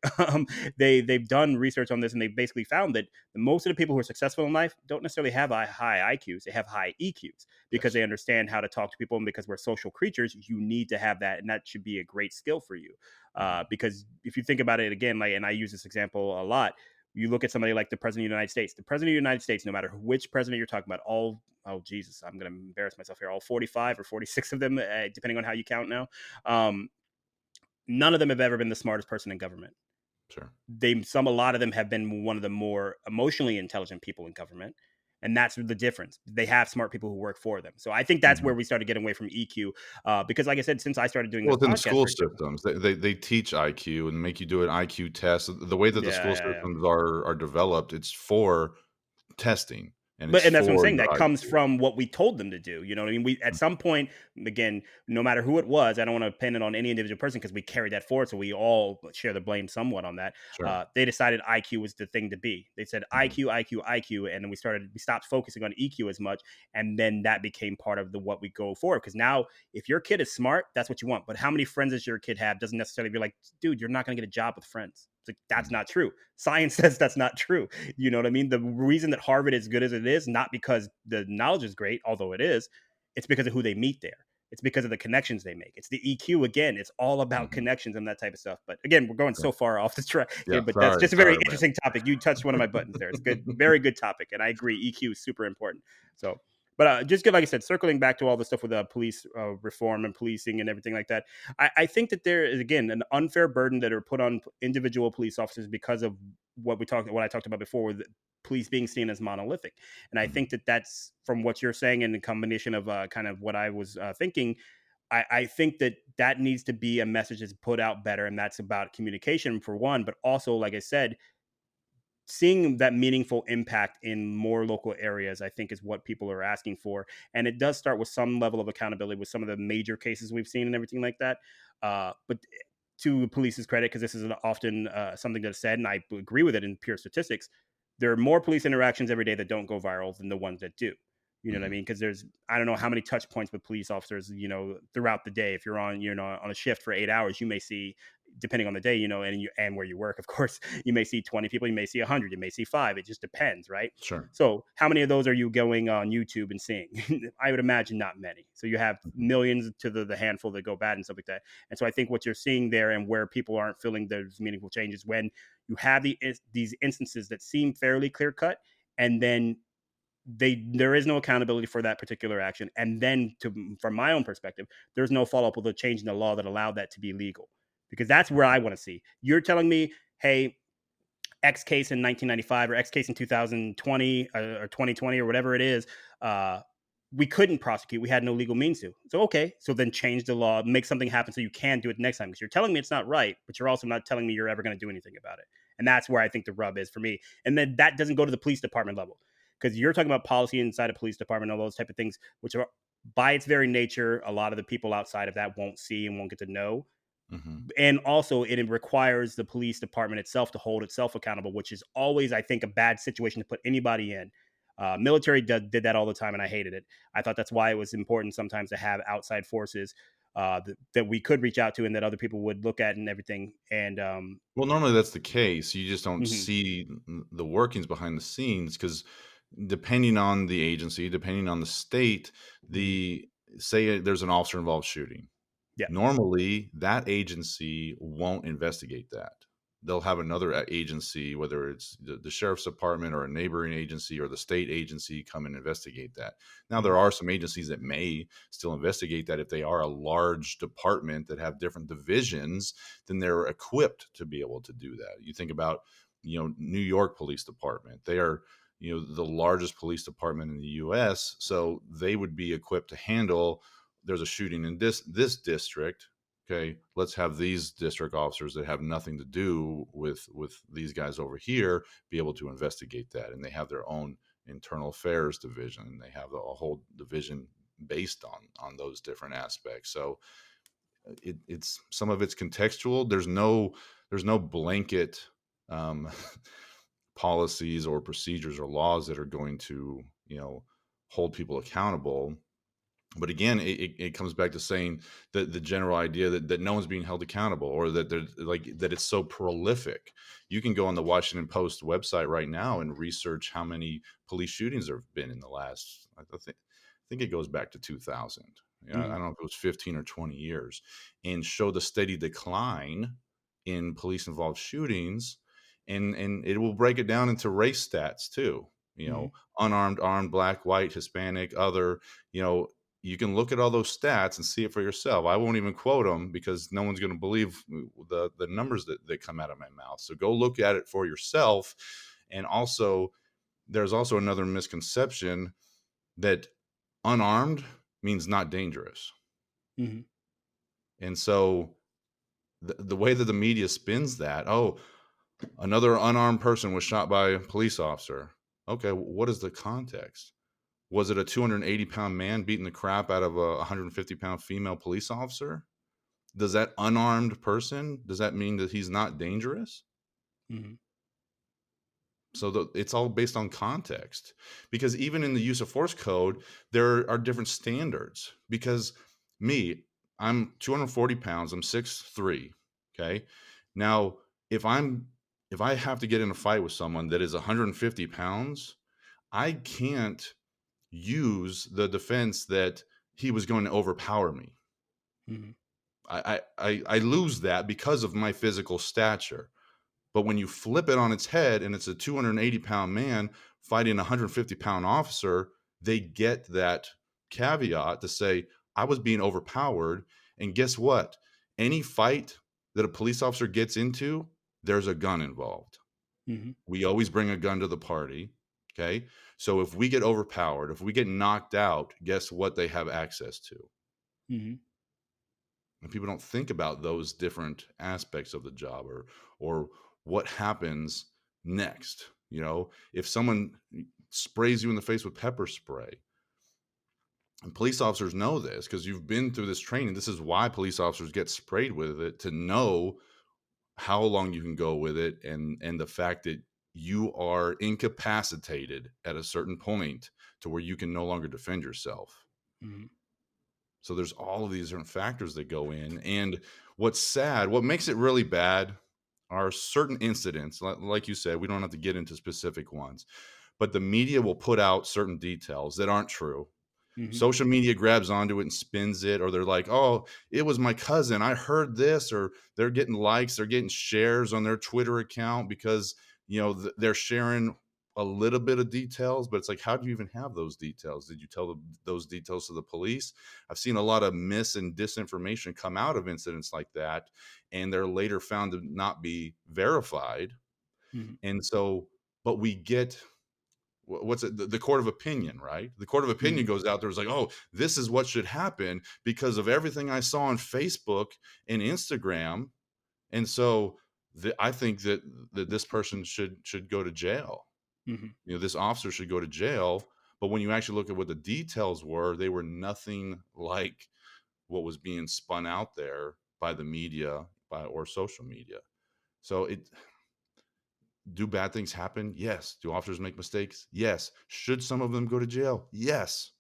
Speaker 1: They've done research on this, and they've basically found that most of the people who are successful in life don't necessarily have high IQs. They have high EQs because
Speaker 2: Yes.
Speaker 1: they understand how to talk to people, and because we're social creatures, you need to have that, and that should be a great skill for you.
Speaker 2: Mhm.
Speaker 1: Because if you think about it again, like, and I use this example a lot, you look at somebody like the president of the United States. The president of the United States, no matter which president you're talking about, all, oh Jesus, I'm going to embarrass myself here, all 45 or 46 of them, depending on how you count now. Um, None of them have ever been the smartest person in government.
Speaker 2: Sure.
Speaker 1: A lot of them have been one of the more emotionally intelligent people in government, and that's the difference. They have smart people who work for them. So I think that's
Speaker 2: Mhm.
Speaker 1: where we started getting away from EQ, because, like I said, since I started doing
Speaker 2: Well,
Speaker 1: this
Speaker 2: within the
Speaker 1: podcast,
Speaker 2: school
Speaker 1: for example.
Speaker 2: systems, they teach IQ and make you do an IQ test. The way that the
Speaker 1: Yeah,
Speaker 2: school
Speaker 1: yeah, yeah.
Speaker 2: systems are developed, it's for testing and it's
Speaker 1: But and that's what I'm
Speaker 2: for
Speaker 1: saying,
Speaker 2: your
Speaker 1: that comes
Speaker 2: IQ.
Speaker 1: from what we told them to do, you know what I mean? We at
Speaker 2: Mm,
Speaker 1: some point, again, no matter who it was, I don't wanna pin it on any individual person because we carried that forward, so we all share the blame somewhat on that.
Speaker 2: sure.
Speaker 1: They decided IQ was the thing to be. They said
Speaker 2: Mhm.
Speaker 1: IQ, IQ, IQ, and then we stopped focusing on EQ as much, and then that became part of the what we go for. Because now, if your kid is smart, that's what you want, but how many friends does your kid have doesn't necessarily be like, "Dude, you're not gonna get a job with friends." It's like, that's
Speaker 2: Mhm.
Speaker 1: not true. Science says that's not true. You know what I mean? The reason that Harvard is good as it is, not because the knowledge is great, although it is, it's because of who they meet there. It's because of the connections they make. It's the EQ again. It's all about
Speaker 2: Mhm.
Speaker 1: connections and that type of stuff. But again, we're going
Speaker 2: Sure.
Speaker 1: so far off the track here,
Speaker 2: Yeah,
Speaker 1: but that's
Speaker 2: sorry,
Speaker 1: just a very
Speaker 2: sorry, man.
Speaker 1: interesting topic. You touched one of my buttons there. It's good, very good topic, and I agree. EQ is super important. So, but just good, like I said, circling back to all the stuff with police reform and policing and everything like that. I think that there is again an unfair burden that are put on individual police officers because of what I talked about before, with police being seen as monolithic. And I
Speaker 2: Mhm.
Speaker 1: think that that's from what you're saying, and the combination of kind of what I was thinking. I think that that needs to be a message that's put out better, and that's about communication for one, but also, like I said, seeing that meaningful impact in more local areas, I think, is what people are asking for. And it does start with some level of accountability with some of the major cases we've seen and everything like that. But to the police's credit, because this is often something that's said, and I agree with it in pure statistics, there are more police interactions every day that don't go viral than the ones that do. You know what I
Speaker 2: Mhm.
Speaker 1: mean? Because there's, I don't know how many touch points with police officers, throughout the day. If you're on, on a shift for 8 hours, you may see, depending on the day, and where you work, of course, you may see 20 people, you may see 100, you may see five. It just depends, right?
Speaker 2: Sure.
Speaker 1: So, how many of those are you going on YouTube and seeing? I would imagine not many. So, you have
Speaker 2: Mhm.
Speaker 1: millions to the handful that go bad and stuff like that. And so, I think what you're seeing there, and where people aren't feeling those meaningful changes, when you have these instances that seem fairly clear cut, and then there is no accountability for that particular action, and then, from my own perspective, there's no follow-up with a change in the law that allowed that to be legal, because that's where I want to see. You're telling me, hey, X case in 1995 or X case in 2020, or 2020, or whatever it is, uh, we couldn't prosecute. We had no legal means to. So, okay, so then change the law, make something happen so you can do it next time. Because you're telling me it's not right, but you're also not telling me you're ever going to do anything about it. And that's where I think the rub is for me. And then that doesn't go to the police department level, because you're talking about policy inside a police department, all those type of things, which are, by its very nature, a lot of the people outside of that won't see and won't get to know.
Speaker 2: Mhm.
Speaker 1: And also, it requires the police department itself to hold itself accountable, which is always, I think, a bad situation to put anybody in. Military did that all the time, and I hated it. I thought that's why it was important sometimes to have outside forces that we could reach out to, and that other people would look at and everything. And
Speaker 2: Well, normally that's the case. You just don't
Speaker 1: mhm,
Speaker 2: see the workings behind the scenes because depending on the agency, depending on the state,
Speaker 1: mhm,
Speaker 2: the say there's an officer involved shooting.
Speaker 1: yeah,
Speaker 2: Normally, that agency won't investigate that. They'll have another agency, whether it's the sheriff's department or a neighboring agency or the state agency, come and investigate that. Now, there
Speaker 1: mhm,
Speaker 2: are some agencies that may still investigate that if they are a large department that have different divisions, then they're equipped to be able to do that. You think about, New York Police Department. They are, the largest police department in the US, so they would be equipped to handle there's a shooting in this district. Okay, let's have these district officers that have nothing to do with these guys over here be able to investigate that, and they have their own internal affairs division, and they have a whole division based on those different aspects. So it's some of it's contextual. There's no blanket um, policies or procedures or laws that are going to, hold people accountable. But again, it comes back to saying that the general idea that no one's being held accountable, or that there's like that it's so prolific. You can go on the Washington Post website right now and research how many police shootings there have been in the last. I think it goes back to 2000. I
Speaker 1: Hmm.
Speaker 2: don't know if it was 15 or 20 years, and show the steady decline in police involved shootings, and it will break it down into race stats too.
Speaker 1: Hmm.
Speaker 2: Unarmed, armed, black, white, Hispanic, other. You know, you can look at all those stats and see it for yourself. I won't even quote them because no one's going to believe the numbers that come out of my mouth. So go look at it for yourself. And also, there's also another misconception that unarmed means not dangerous.
Speaker 1: Hmm.
Speaker 2: And so the way that the media spins that, oh, another unarmed person was shot by a police officer. Okay, what is the context? Was it a 280-pound man beating the crap out of a 150-pound female police officer? Does that unarmed person, does that mean that he's not dangerous?
Speaker 1: Hmm.
Speaker 2: So it's all based on context, because even in the use of force code, there are different standards. Because me, I'm 240 pounds, I'm 6'3". Okay. Now, if I'm if I have to get in a fight with someone that is 150 pounds, I can't use the defense that he was going to overpower me.
Speaker 1: Hmm.
Speaker 2: I lose that because of my physical stature. But when you flip it on its head and it's a 280-pound man fighting a 150-pound officer, they get that caveat to say, I was being overpowered. And guess what? Any fight that a police officer gets into, there's a gun involved.
Speaker 1: Hmm.
Speaker 2: We always bring a gun to the party. Okay. So if we get overpowered, if we get knocked out, guess what they have access to?
Speaker 1: Hmm.
Speaker 2: And people don't think about those different aspects of the job, or what happens next. If someone sprays you in the face with pepper spray, and police officers know this because you've been through this training. This is why police officers get sprayed with it, to know how long you can go with it, and the fact that you are incapacitated at a certain point to where you can no longer defend yourself.
Speaker 1: Hmm.
Speaker 2: So there's all of these different factors that go in. And what's sad, what makes it really bad, are certain incidents. Like you said, we don't have to get into specific ones, but the media will put out certain details that aren't true.
Speaker 1: Hmm.
Speaker 2: Social media grabs onto it and spins it, or they're like, oh, it was my cousin, I heard this, or they're getting likes, they're getting shares on their Twitter account because they're sharing a little bit of details. But it's like, how do you even have those details? Did you tell those details to the police? I've seen a lot of mis and disinformation come out of incidents like that, and they're later found to not be verified.
Speaker 1: Hmm.
Speaker 2: And so, but we get, what's it, the court of opinion, right? The court of opinion
Speaker 1: Hmm.
Speaker 2: goes out there, is like, oh, this is what should happen because of everything I saw on Facebook and Instagram. And so I think that this person should go to jail.
Speaker 1: Hmm.
Speaker 2: This officer should go to jail. But when you actually look at what the details were, they were nothing like what was being spun out there by the media, or social media. So do bad things happen? Yes. Do officers make mistakes? Yes. Should some of them go to jail? Yes.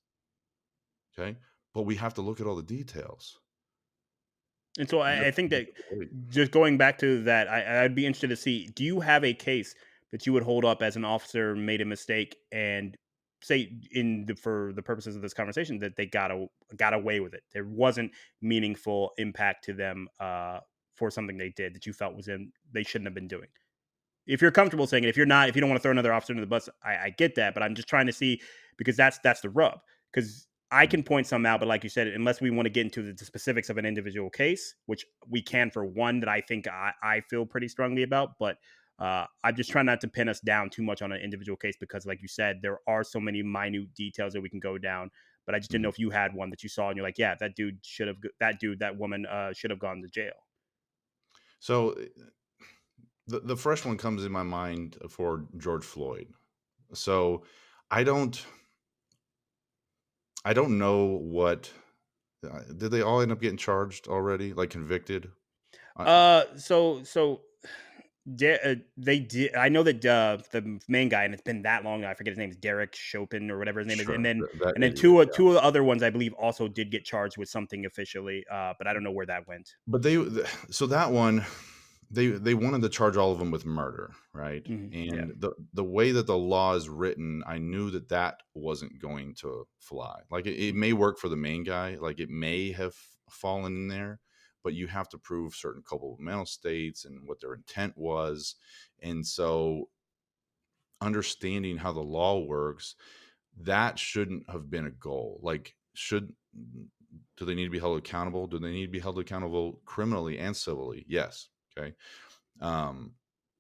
Speaker 2: Okay. But we have to look at all the details.
Speaker 1: And so
Speaker 2: And
Speaker 1: I think that,
Speaker 2: that's-
Speaker 1: just going back to that, I'd be interested to see, do you have a case that you would hold up as an officer made a mistake and say, for the purposes of this conversation, that they got away with it? There wasn't meaningful impact to them for something they did that you felt they shouldn't have been doing. If you're comfortable saying it, if you're not, if you don't want to throw another officer under the bus, I get that, but I'm just trying to see, because that's the rub. Because I can point some out, but like you said, unless we want to get into the specifics of an individual case, which we can for one that I think I feel pretty strongly about, but I'm just trying not to pin us down too much on an individual case because, like you said, there are so many minute details that we can go down. But I just didn't know
Speaker 2: Mhm.
Speaker 1: if you had one that you saw and you're like, yeah, that woman should have gone to jail.
Speaker 2: So the first one comes in my mind for George Floyd. So I don't I don't know what, did they all end up getting charged already, like convicted? I,
Speaker 1: So They did. I know that the main guy, and it's been that long. I forget his name is Derek Chopin or whatever his name is, and
Speaker 2: Sure,
Speaker 1: then
Speaker 2: that
Speaker 1: and then
Speaker 2: idiot.
Speaker 1: two of the other ones I believe also did get charged with something officially, but I don't know where that went.
Speaker 2: But so that one, they wanted to charge all of them with murder, right?
Speaker 1: Yeah.
Speaker 2: And the way that the law is written, I knew that that wasn't going to fly. Like it may work for the main guy, like it may have fallen in there, but you have to prove certain culpable mental states and what their intent was. And so understanding how the law works, that shouldn't have been a goal. Like, do they need to be held accountable? Do they need to be held accountable criminally and civilly? Yes. Okay. Um,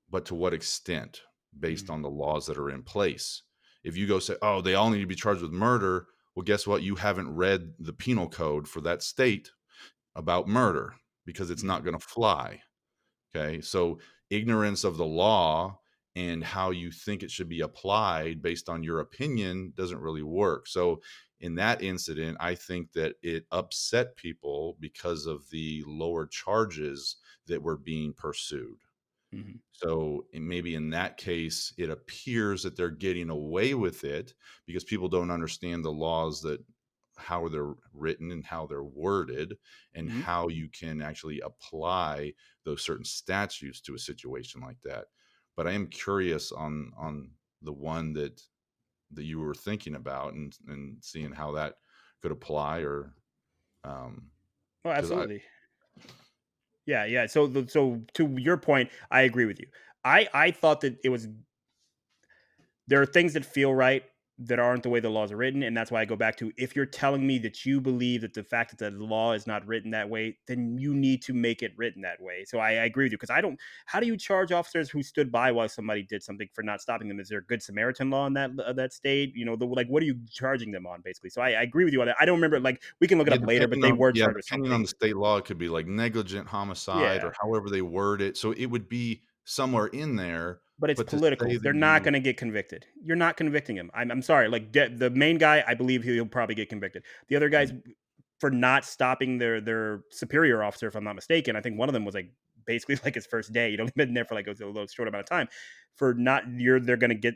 Speaker 2: but to what extent, based
Speaker 1: Mhm.
Speaker 2: on the laws that are in place? If you go say, oh, they all need to be charged with murder, well, guess what? You haven't read the penal code for that state about murder because it's
Speaker 1: Mhm.
Speaker 2: not going to fly. Okay. So ignorance of the law and how you think it should be applied based on your opinion doesn't really work. So in that incident, I think that it upset people because of the lower charges that were being pursued.
Speaker 1: Mhm.
Speaker 2: So maybe in that case, it appears that they're getting away with it because people don't understand the laws, that how they're written and how they're worded and
Speaker 1: Mhm.
Speaker 2: how you can actually apply those certain statutes to a situation like that. But I am curious on the one that you were thinking about, and seeing how that could apply, or um
Speaker 1: Oh,
Speaker 2: because I
Speaker 1: absolutely. Yeah, yeah. So to your point, I agree with you. I thought that it was there are things that feel right that aren't the way the laws are written, and that's why I go back to, if you're telling me that you believe that the fact that the law is not written that way, then you need to make it written that way. So I agree with you, because I don't. How do you charge officers who stood by while somebody did something for not stopping them? Is there a good Samaritan law in that state? Like, what are you charging them on, basically? So I agree with you on that. I don't remember. Like, we can look it up later, but they were charged with
Speaker 2: Depending on
Speaker 1: something.
Speaker 2: the state law, it could be like negligent homicide
Speaker 1: Yeah.
Speaker 2: or however they word it. So it would be somewhere in there,
Speaker 1: But it's
Speaker 2: but to say
Speaker 1: political.
Speaker 2: that
Speaker 1: They're not
Speaker 2: you
Speaker 1: gonna get convicted. You're not convicting him. I'm sorry. Like, the main guy, I believe he'll probably get convicted. The other guys,
Speaker 2: mm,
Speaker 1: for not stopping their superior officer, if I'm not mistaken, I think one of them was like basically like his first day. He'd only been there for like a little short amount of time. For not they're gonna get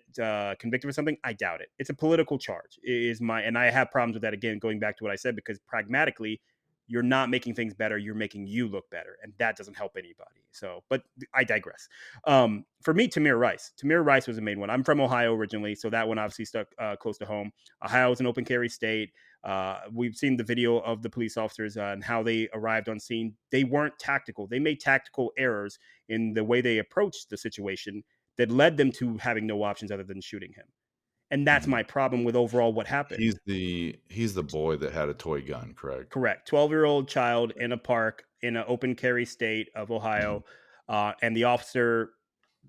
Speaker 1: convicted for something. I doubt it. It's a political charge. Is my and I have problems with that, again, going back to what I said, because pragmatically, you're not making things better. You're making you look better, and that doesn't help anybody. So, but I digress. For me, Tamir Rice. Tamir Rice was the main one. I'm from Ohio originally, so that one obviously stuck close to home. Ohio is an open carry state. We've seen the video of the police officers and how they arrived on scene. They weren't tactical. They made tactical errors in the way they approached the situation that led them to having no options other than shooting him. And that's
Speaker 2: mhm.
Speaker 1: my problem with overall what happened.
Speaker 2: He's the boy that had a toy gun, correct?
Speaker 1: Correct. 12-year-old child in a park in an open carry state of
Speaker 2: Mhm.
Speaker 1: Ohio. And the officer,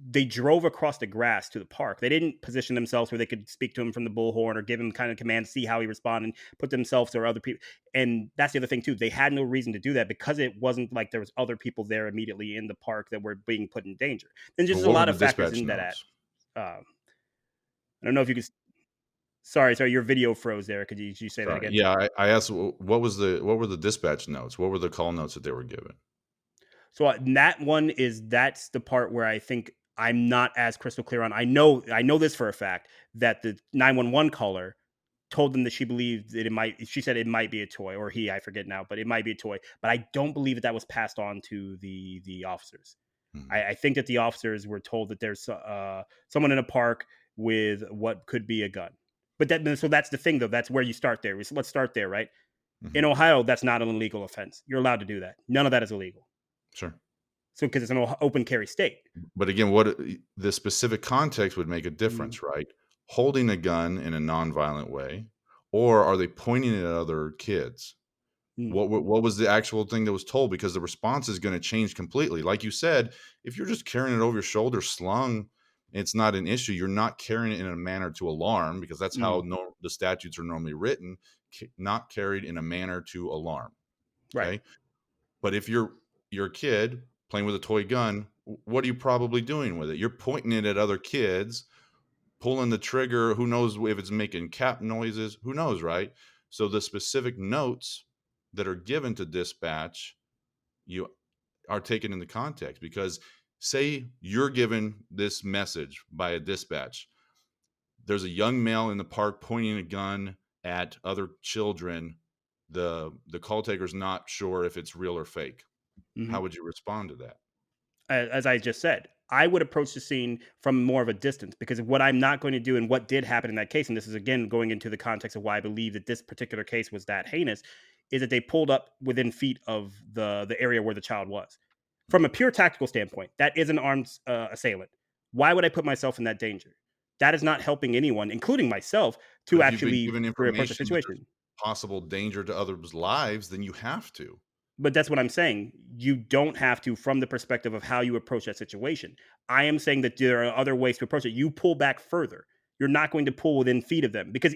Speaker 1: they drove across the grass to the park. They didn't position themselves where they could speak to him from the bullhorn or give him kind of command, see how he responded, put themselves or other people. And that's the other thing too. They had no reason to do that, because it wasn't like there was other people there immediately in the park that were being put in danger. Then
Speaker 2: But
Speaker 1: just a
Speaker 2: what were
Speaker 1: lot
Speaker 2: the
Speaker 1: of factors
Speaker 2: dispatch
Speaker 1: in that.
Speaker 2: notes?
Speaker 1: I don't know if you could. Sorry, your video froze there. Could you say that
Speaker 2: Sorry.
Speaker 1: again?
Speaker 2: Yeah, I asked, what were the dispatch notes? What were the call notes that they were given?
Speaker 1: So that's the part where I think I'm not as crystal clear on. I know this for a fact, that the 911 caller told them that she believed that it might. She said it might be a toy, or I forget now, but it might be a toy. But I don't believe that that was passed on to the officers.
Speaker 2: Mhm.
Speaker 1: I think that the officers were told that there's someone in a park with what could be a gun. But that's the thing, though. That's where you start there. Let's start there, right? In
Speaker 2: Mhm.
Speaker 1: Ohio, that's not an illegal offense. You're allowed to do that. None of that is illegal.
Speaker 2: Sure.
Speaker 1: So, because it's an open carry state.
Speaker 2: But again, the specific context would make a
Speaker 1: Mm,
Speaker 2: difference, right? Holding a gun in a nonviolent way, or are they pointing it at other kids?
Speaker 1: mm,
Speaker 2: What was the actual thing that was told? Because the response is gonna change completely. Like you said, if you're just carrying it over your shoulder slung, it's not an issue. You're not carrying it in a manner to alarm, because that's how
Speaker 1: mm,
Speaker 2: the statutes are normally written, not carried in a manner to alarm,
Speaker 1: right,
Speaker 2: okay? But if you're a kid playing with a toy gun, what are you probably doing with it? You're pointing it at other kids, pulling the trigger. Who knows if it's making cap noises? Who knows, right? So the specific notes that are given to dispatch, you are taken into context, because say you're given this message by a dispatch. There's a young male in the park pointing a gun at other children. The call taker's not sure if it's real or fake.
Speaker 1: Mhm.
Speaker 2: How would you respond to that?
Speaker 1: As I just said, I would approach the scene from more of a distance because what I'm not going to do and what did happen in that case, and this is again going into the context of why I believe that this particular case was that heinous, is that they pulled up within feet of the area where the child was. From a
Speaker 2: Mhm.
Speaker 1: pure tactical standpoint, that is an armed assailant. Why would I put myself in that danger? That is not helping anyone, including myself,
Speaker 2: But
Speaker 1: to
Speaker 2: if you've been
Speaker 1: actually
Speaker 2: given
Speaker 1: approach the
Speaker 2: information that there's
Speaker 1: situation.
Speaker 2: possible danger to others' lives, then you have to.
Speaker 1: But that's what I'm saying. You don't have to from the perspective of how you approach that situation. I am saying that there are other ways to approach it. You pull back further. You're not going to pull within feet of them because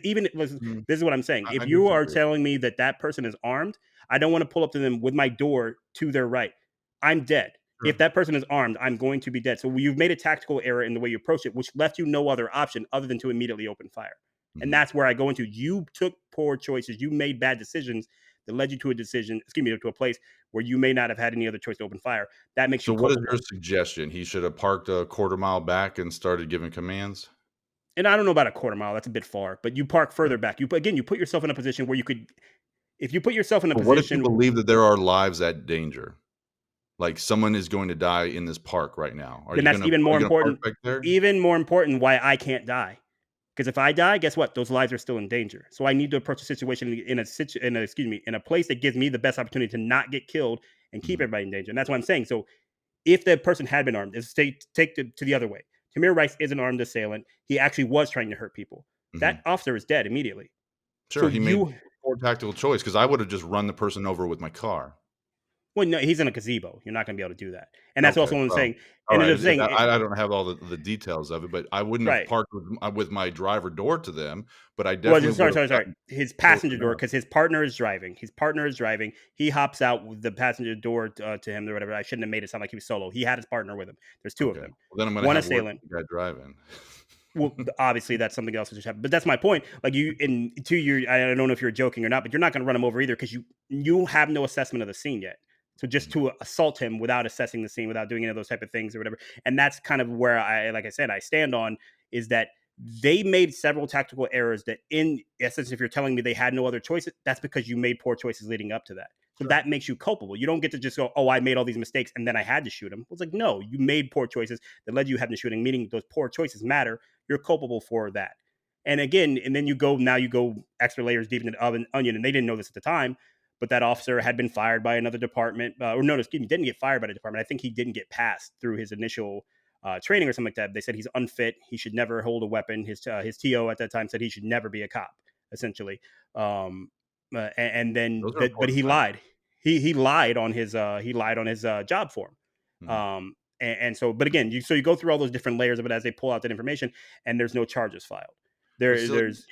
Speaker 2: Mm,
Speaker 1: this is what I'm saying. If
Speaker 2: I
Speaker 1: you are
Speaker 2: disagree.
Speaker 1: telling me that that person is armed, I don't want to pull up to them with my door to their right. I'm dead. If
Speaker 2: Sure.
Speaker 1: that person is armed, I'm going to be dead. So you've made a tactical error in the way you approach it, which left you no other option other than to immediately open fire. And
Speaker 2: Mhm.
Speaker 1: that's where I go into. You took poor choices. You made bad decisions that led you to a decision, excuse me, to a place where you may not have had any other choice to open fire. That makes you
Speaker 2: So what is your
Speaker 1: culpable.
Speaker 2: suggestion? He should have parked a quarter mile back and started giving commands?
Speaker 1: And I don't know about a quarter mile, that's a bit far, but you park
Speaker 2: Okay.
Speaker 1: further back. You put yourself in a position where you could, if you put yourself in a
Speaker 2: But what if you
Speaker 1: position,
Speaker 2: believe that there are lives at danger? Like, someone is going to die in this park right now.
Speaker 1: then that's
Speaker 2: Are you gonna park back there?
Speaker 1: even more important why I can't die. Because if I die, guess what? Those lives are still in danger. So I need to approach the situation excuse me, in a place that gives me the best opportunity to not get killed and keep
Speaker 2: Mhm,
Speaker 1: everybody in danger. And that's what I'm saying. So if the person had been armed, is take to the other way. Tamir Rice is an armed assailant. He actually was trying to hurt people. That
Speaker 2: mhm.
Speaker 1: officer is dead immediately. So
Speaker 2: Sure, he made
Speaker 1: you,
Speaker 2: poor tactical choice because I would have just run the person over with my car.
Speaker 1: well, no, he's in a gazebo. You're not going to be able to do that. And that's
Speaker 2: Okay,
Speaker 1: also what I'm
Speaker 2: well,
Speaker 1: saying. And
Speaker 2: alright,
Speaker 1: another thing,
Speaker 2: I don't have all the details of it, but I wouldn't have
Speaker 1: right?
Speaker 2: parked with my driver door to them, but I
Speaker 1: Well,
Speaker 2: definitely
Speaker 1: just
Speaker 2: would have
Speaker 1: sorry.
Speaker 2: gotten
Speaker 1: His
Speaker 2: close
Speaker 1: passenger door,
Speaker 2: enough.
Speaker 1: because his partner is driving. His partner is driving. He hops out with the passenger door to him or whatever. I shouldn't have made it sound like he was solo. He had his partner with him. There's two of
Speaker 2: Okay,
Speaker 1: them.
Speaker 2: well, then I'm gonna
Speaker 1: One
Speaker 2: have work
Speaker 1: assailant.
Speaker 2: with the guy driving.
Speaker 1: Well, obviously that's something else that just happened. But that's my point. Like you, in to your, I don't know if you're joking or not, but you're not going to run him over either because you have no assessment of the scene yet. So just
Speaker 2: Mhm,
Speaker 1: to assault him without assessing the scene, without doing any of those type of things or whatever, and that's kind of where like I said, I stand on is that they made several tactical errors that, in essence, if you're telling me they had no other choices, that's because you made poor choices leading up to that. So
Speaker 2: sure.
Speaker 1: that makes you culpable. You don't get to just go, "Oh, I made all these mistakes and then I had to shoot him." It's like, no, you made poor choices that led you having to shooting. Meaning those poor choices matter. You're culpable for that. And again, and then you go extra layers deep into the oven onion, and they didn't know this at the time, but that officer had been fired by another department, or no, excuse me, didn't get fired by the department. I think he didn't get passed through his initial training or something like that. They said he's unfit. He should never hold a weapon. His TO at that time said he should never be a cop, essentially. And then,
Speaker 2: Those are
Speaker 1: but
Speaker 2: important
Speaker 1: he
Speaker 2: things.
Speaker 1: lied. He lied on his job form.
Speaker 2: Mhm.
Speaker 1: And so, but again, you go through all those different layers of it as they pull out that information, and there's no charges filed.
Speaker 2: But
Speaker 1: There,
Speaker 2: still,
Speaker 1: there's,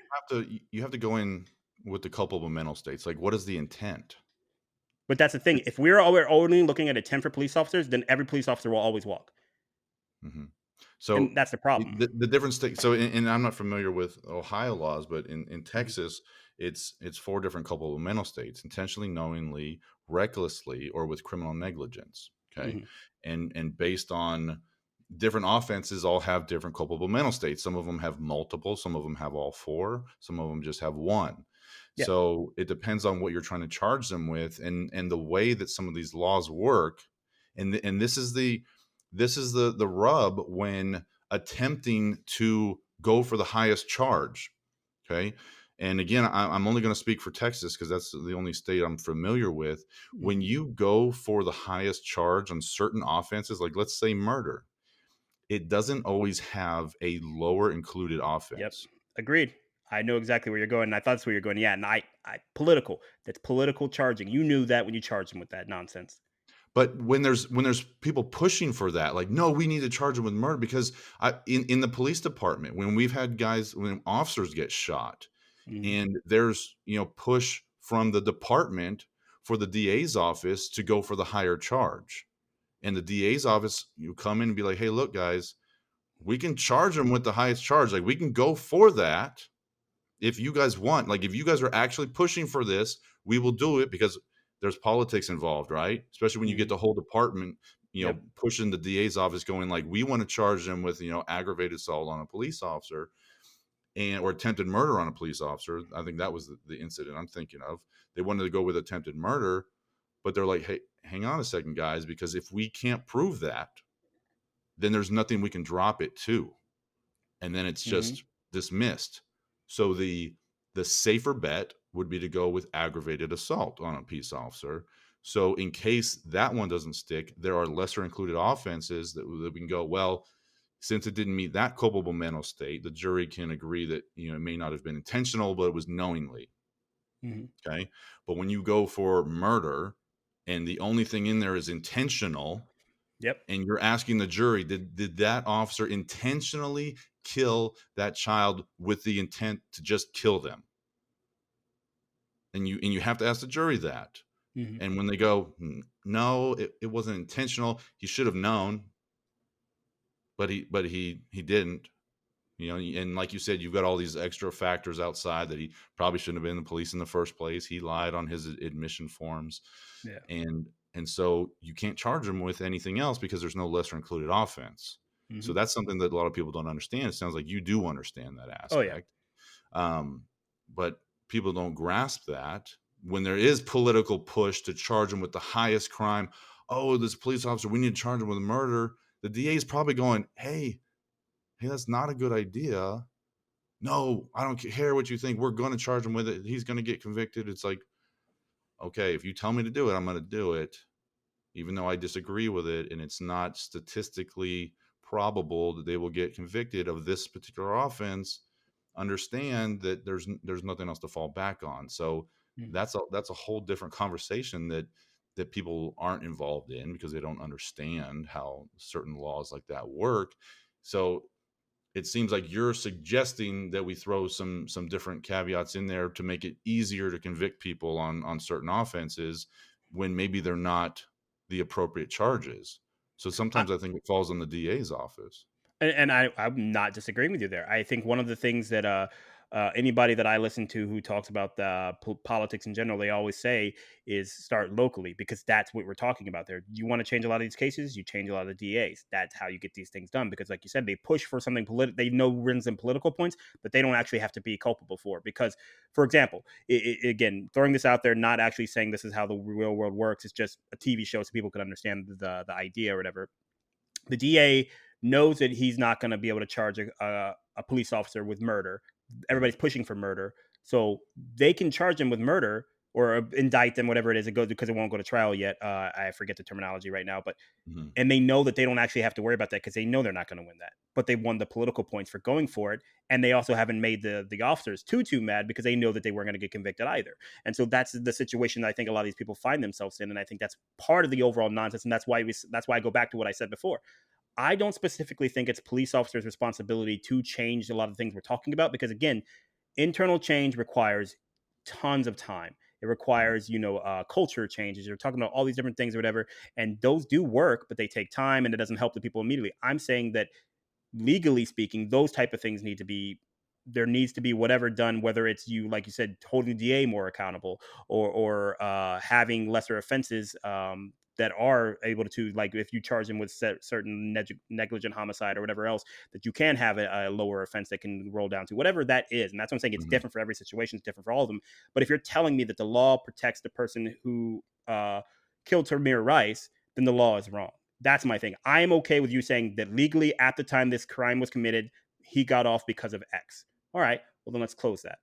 Speaker 2: you have to go in with the culpable mental states, like, what is the intent?
Speaker 1: but that's the thing. If we're only looking at a 10 for police officers, then every police officer will always walk,
Speaker 2: Mhm.
Speaker 1: and
Speaker 2: So,
Speaker 1: that's the problem.
Speaker 2: the different state so, and I'm not familiar with Ohio laws, but in
Speaker 1: Mhm,
Speaker 2: Texas, it's 4 different culpable mental states: intentionally, knowingly, recklessly, or with criminal negligence, okay?
Speaker 1: mhm.
Speaker 2: And based on different offenses all have different culpable mental states. Some of them have multiple, some of them have all 4, some of them just have 1.
Speaker 1: Yeah,
Speaker 2: So, it depends on what you're trying to charge them with and the way that some of these laws work, and this is the rub when attempting to go for the highest charge. Okay. And again, I'm only going to speak for Texas because that's the only state I'm familiar with. When
Speaker 1: mhm.
Speaker 2: you go for the highest charge on certain offenses, like let's say murder, it doesn't always have a lower included
Speaker 1: Yep,
Speaker 2: offense.
Speaker 1: agreed. I know exactly where you're going, and I thought that's where you're going. Yeah, and I political. That's political charging. You knew that when you charged him with that nonsense.
Speaker 2: But when there's people pushing for that, like, no, we need to charge him with murder because in the police department, when we've had guys, when officers get shot,
Speaker 1: Mhm.
Speaker 2: and there's push from the department for the DA's office to go for the higher charge, and the DA's office, you come in and be like, hey, look, guys, we can charge them with the highest charge, like we can go for that if you guys want, like if you guys are actually pushing for this, we will do it because there's politics involved, right? Especially when you get
Speaker 1: Mhm.
Speaker 2: the whole department,
Speaker 1: Yep.
Speaker 2: pushing the DA's office going like, we want to charge them with, aggravated assault on a police officer or attempted murder on a police officer. I think that was the incident I'm thinking of. They wanted to go with attempted murder, but they're like, hey, hang on a second, guys, because if we can't prove that, then there's nothing we can drop it to. And then it's
Speaker 1: Mm-hmm.
Speaker 2: just dismissed. So the safer bet would be to go with aggravated assault on a peace officer. So in case that one doesn't stick, there are lesser included offenses that we can go, well, since it didn't meet that culpable mental state, the jury can agree that it may not have been intentional, but it was knowingly.
Speaker 1: Mm-hmm.
Speaker 2: Okay. But when you go for murder and the only thing in there is intentional,
Speaker 1: Yep.
Speaker 2: and you're asking the jury, did that officer intentionally kill that child with the intent to just kill them? And you have to ask the jury that.
Speaker 1: Mm-hmm.
Speaker 2: And when they go, no, it wasn't intentional, he should have known, but he didn't. And like you said, you've got all these extra factors outside that he probably shouldn't have been in the police in the first place. He lied on his admission forms,
Speaker 1: Yeah.
Speaker 2: and so you can't charge him with anything else because there's no lesser included offense.
Speaker 1: Mm-hmm.
Speaker 2: So that's something that a lot of people don't understand. It sounds like you do understand that
Speaker 1: Oh yeah.
Speaker 2: aspect, but people don't grasp that when there is political push to charge him with the highest crime. Oh, this police officer, we need to charge him with murder. The DA is probably going, hey, that's not a good idea. No, I don't care what you think. We're going to charge him with it. He's going to get convicted. It's like, okay, if you tell me to do it, I'm going to do it, even though I disagree with it. And it's not statistically probable that they will get convicted of this particular offense. Understand that there's nothing else to fall back on. So
Speaker 1: Mm-hmm.
Speaker 2: that's a whole different conversation that people aren't involved in because they don't understand how certain laws like that work. So it seems like you're suggesting that we throw some different caveats in there to make it easier to convict people on certain offenses when maybe they're not the appropriate charges. So sometimes I think it falls on the DA's office.
Speaker 1: And I'm not disagreeing with you there. I think one of the things that anybody that I listen to who talks about the politics in general, they always say is start locally because that's what we're talking about there. You want to change a lot of these cases, you change a lot of the DAs. That's how you get these things done because, like you said, they push for something political. They know wins in political points, but they don't actually have to be culpable for it. Because, for example, again, throwing this out there, not actually saying this is how the real world works. It's just a TV show so people can understand the idea or whatever. The DA knows that he's not going to be able to charge a police officer with murder. Everybody's pushing for murder. So they can charge him with murder or indict them, whatever it is. It goes because it won't go to trial yet. I forget the terminology right now, but
Speaker 2: Mm-hmm.
Speaker 1: and they know that they don't actually have to worry about that because they know they're not going to win that. But they won the political points for going for it, and they also haven't made the officers too mad because they know that they weren't going to get convicted either. And so that's the situation that I think a lot of these people find themselves in, and I think that's part of the overall nonsense. And that's why I go back to what I said before. I don't specifically think it's police officers' responsibility to change a lot of things we're talking about because, again, internal change requires tons of time. It requires, culture changes. You're talking about all these different things or whatever, and those do work, but they take time, and it doesn't help the people immediately. I'm saying that legally speaking, those type of things need to be there needs to be whatever done, whether it's you, like you said, holding the DA more accountable or having lesser offenses that are able to, like, if you charge them with certain negligent homicide or whatever else, that you can have a lower offense that can roll down to whatever that is. And that's what I'm saying. It's
Speaker 2: Mm-hmm.
Speaker 1: different for every situation. It's different for all of them. But if you're telling me that the law protects the person who killed Tamir Rice, then the law is wrong. That's my thing. I am okay with you saying that legally at the time this crime was committed, he got off because of X. All right, well, then let's close that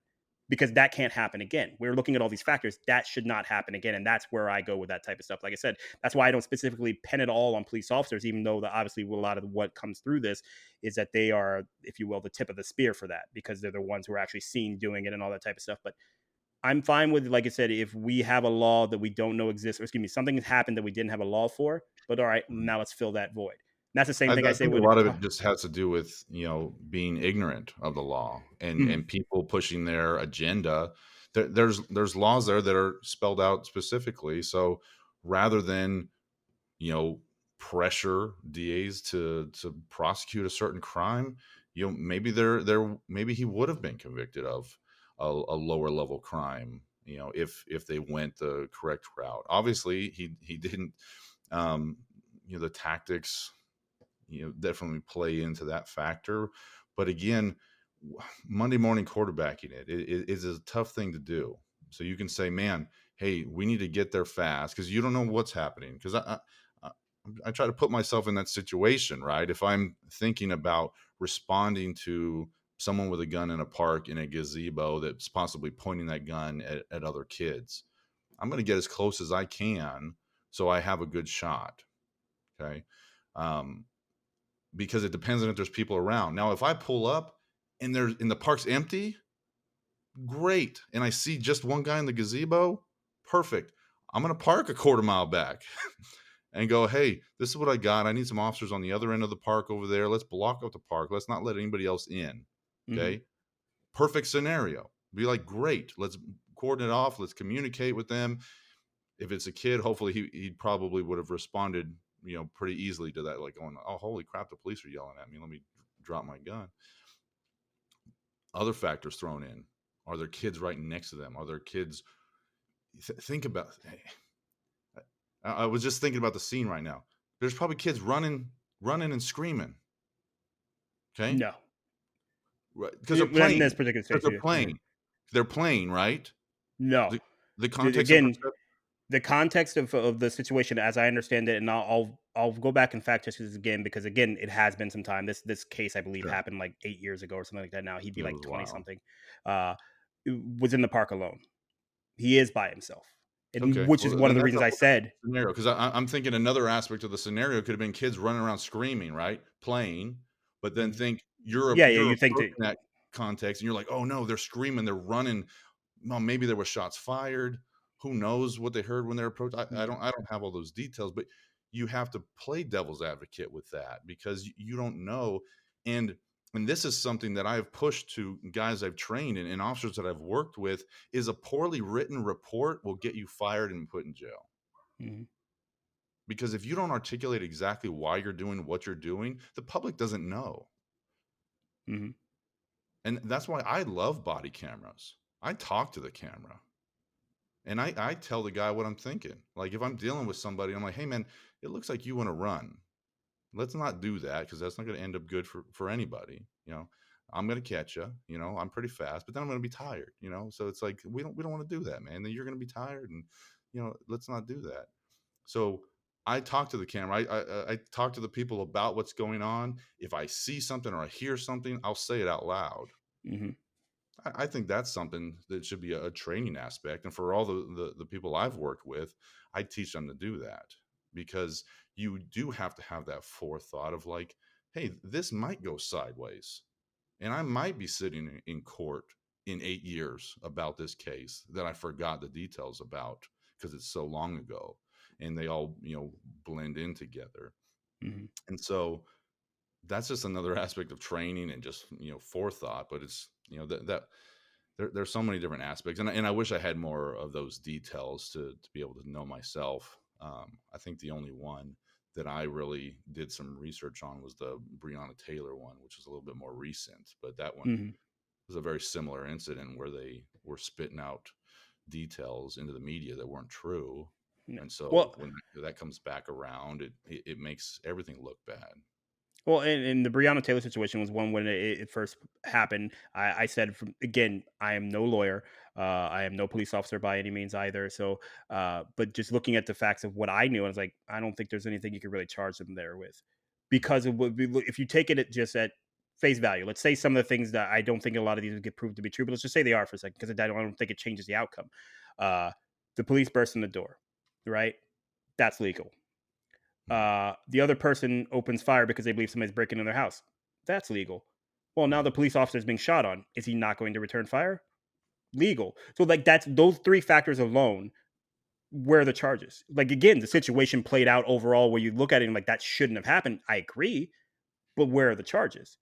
Speaker 1: because that can't happen again. We're looking at all these factors. That should not happen again. And that's where I go with that type of stuff. Like I said, that's why I don't specifically pen it all on police officers, even though obviously a lot of what comes through this is that they are, if you will, the tip of the spear for that because they're the ones who are actually seen doing it and all that type of stuff. But I'm fine with, like I said, if we have a law that we don't know exists, or excuse me, something has happened that we didn't have a law for, but all right, now let's fill that void. And that's the same thing I
Speaker 2: I
Speaker 1: say
Speaker 2: think a
Speaker 1: with
Speaker 2: lot of it just has to do with being ignorant of the law
Speaker 1: Mhm.
Speaker 2: and people pushing their agenda. There's laws there that are spelled out specifically. So rather than you know pressure DAs to prosecute a certain crime, maybe maybe he would have been convicted of a lower level crime. If they went the correct route. Obviously, he didn't. Um, the tactics, definitely play into that factor. But again, Monday morning quarterbacking it is a tough thing to do. So you can say, man, hey, we need to get there fast, because you don't know what's happening. Because I I try to put myself in that situation, right? If I'm thinking about responding to someone with a gun in a park in a gazebo that's possibly pointing that gun at other kids, I'm going to get as close as I can so I have a good shot. Okay. Um, because it depends on if there's people around. Now, if I pull up and the park's empty, great. And I see just one guy in the gazebo, perfect. I'm going to park a quarter mile back and go, hey, this is what I got. I need some officers on the other end of the park over there. Let's block up the park. Let's not let anybody else in.
Speaker 1: Mm-hmm.
Speaker 2: Okay. Perfect scenario. Be like, great. Let's coordinate off. Let's communicate with them. If it's a kid, hopefully he probably would have responded, pretty easily to that. Like going, oh, holy crap, the police are yelling at me. Let me drop my gun. Other factors thrown in. Are there kids right next to them? Are there kids? Think about, hey, I was just thinking about the scene right now. There's probably kids running and screaming. Okay.
Speaker 1: No.
Speaker 2: Right. Because they're
Speaker 1: In this
Speaker 2: playing.
Speaker 1: particular
Speaker 2: Because
Speaker 1: situation.
Speaker 2: they're playing, right?
Speaker 1: No.
Speaker 2: The context of
Speaker 1: Again, the context of the situation, as I understand it, and I'll go back and fact check this again, because again, it has been some time. This case, I believe,
Speaker 2: sure.
Speaker 1: happened like 8 years ago or something like that. Now he'd be
Speaker 2: It
Speaker 1: like
Speaker 2: was
Speaker 1: 20
Speaker 2: wild.
Speaker 1: something. Uh, was in the park alone. He is by himself, and
Speaker 2: Okay.
Speaker 1: which is
Speaker 2: Well,
Speaker 1: one of
Speaker 2: then
Speaker 1: the
Speaker 2: that's a
Speaker 1: reasons I
Speaker 2: whole different
Speaker 1: said.
Speaker 2: scenario, because I'm thinking another aspect of the scenario could have been kids running around screaming, right? Playing, but then
Speaker 1: Mhm.
Speaker 2: think
Speaker 1: Yeah, yeah.
Speaker 2: you're
Speaker 1: You think that?
Speaker 2: approaching that context and you're like, oh no, they're screaming, they're running. Well, maybe there were shots fired. Who knows what they heard when they approached? I
Speaker 1: Mhm,
Speaker 2: don't have all those details, but you have to play devil's advocate with that, because you don't know. And this is something that I've pushed to guys I've trained and officers that I've worked with, is a poorly written report will get you fired and put in jail.
Speaker 1: mhm,
Speaker 2: Because if you don't articulate exactly why you're doing what you're doing, the public doesn't know.
Speaker 1: mhm,
Speaker 2: And that's why I love body cameras. I talk to the camera. And I tell the guy what I'm thinking. Like if I'm dealing with somebody, I'm like, hey man, it looks like you want to run. Let's not do that, because that's not going to end up good for anybody. I'm going to catch you. I'm pretty fast, but then I'm going to be tired. So it's like we don't want to do that, man. Then you're going to be tired, and let's not do that. So I talk to the camera. I talk to the people about what's going on. If I see something or I hear something, I'll say it out loud.
Speaker 1: mhm,
Speaker 2: I think that's something that should be a training aspect. And for all the people I've worked with, I teach them to do that, because you do have to have that forethought of like, hey, this might go sideways. And I might be sitting in court in 8 years about this case that I forgot the details about because it's so long ago, and they all, blend in together.
Speaker 1: mhm.
Speaker 2: And so that's just another aspect of training and just, forethought. But it's, that there's so many different aspects, and I wish I had more of those details to be able to know myself. I think the only one that I really did some research on was the Breonna Taylor one, which is a little bit more recent, but that one
Speaker 1: Mhm.
Speaker 2: was a very similar incident where they were spitting out details into the media that weren't true.
Speaker 1: Yeah.
Speaker 2: And so
Speaker 1: Well,
Speaker 2: when that comes back around, it makes everything look bad.
Speaker 1: Well, and the Breonna Taylor situation was one when it first happened. I said, again, I am no lawyer. I am no police officer by any means either. So, but just looking at the facts of what I knew, I was like, I don't think there's anything you could really charge them there with, because of if you take it just at face value. Let's say some of the things that I don't think a lot of these would get proved to be true, but let's just say they are for a second, because I don't think it changes the outcome. Uh, the police burst in the door, right? That's legal.
Speaker 2: Mhm.
Speaker 1: The other person opens fire because they believe somebody's breaking in their house. That's legal. Well, now
Speaker 2: Right.
Speaker 1: the police officer is being shot on. Is he not going to return fire? Legal. So, like, that's those three factors alone. Where are the charges? Like, again, the situation played out overall where you look at it and like that shouldn't have happened. I agree, but where are the charges?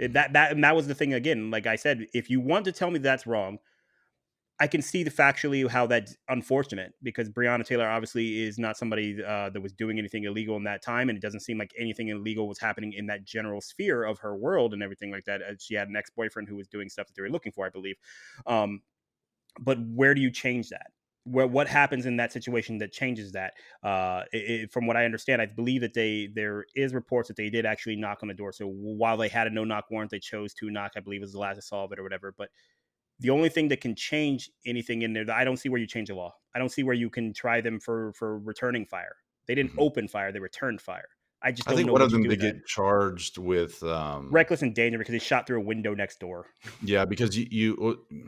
Speaker 2: Mhm.
Speaker 1: That was the thing. Again, like I said, if you want to tell me that's wrong, I can see the factually how that's unfortunate, because Breonna Taylor obviously is not somebody that was doing anything illegal in that time, and it doesn't seem like anything illegal was happening in that general sphere of her world and everything like that. She had an ex boyfriend who was doing stuff that they were looking for, I believe. Um, but where do you change that? what happens in that situation that changes that. From what I understand, I believe that there is reports that they did actually knock on the door. So while they had a no knock warrant, they chose to knock. I believe was the last I saw of it or whatever. But the only thing that can change anything in there, that I don't see where you change the law. I don't see where you can try them for returning fire. They didn't
Speaker 2: Mhm.
Speaker 1: open fire; they returned fire. I just
Speaker 2: I
Speaker 1: don't
Speaker 2: think
Speaker 1: know
Speaker 2: one of
Speaker 1: what you
Speaker 2: them
Speaker 1: do
Speaker 2: they
Speaker 1: with that.
Speaker 2: get charged with,
Speaker 1: Reckless endanger because they shot through a window next door.
Speaker 2: yeah, because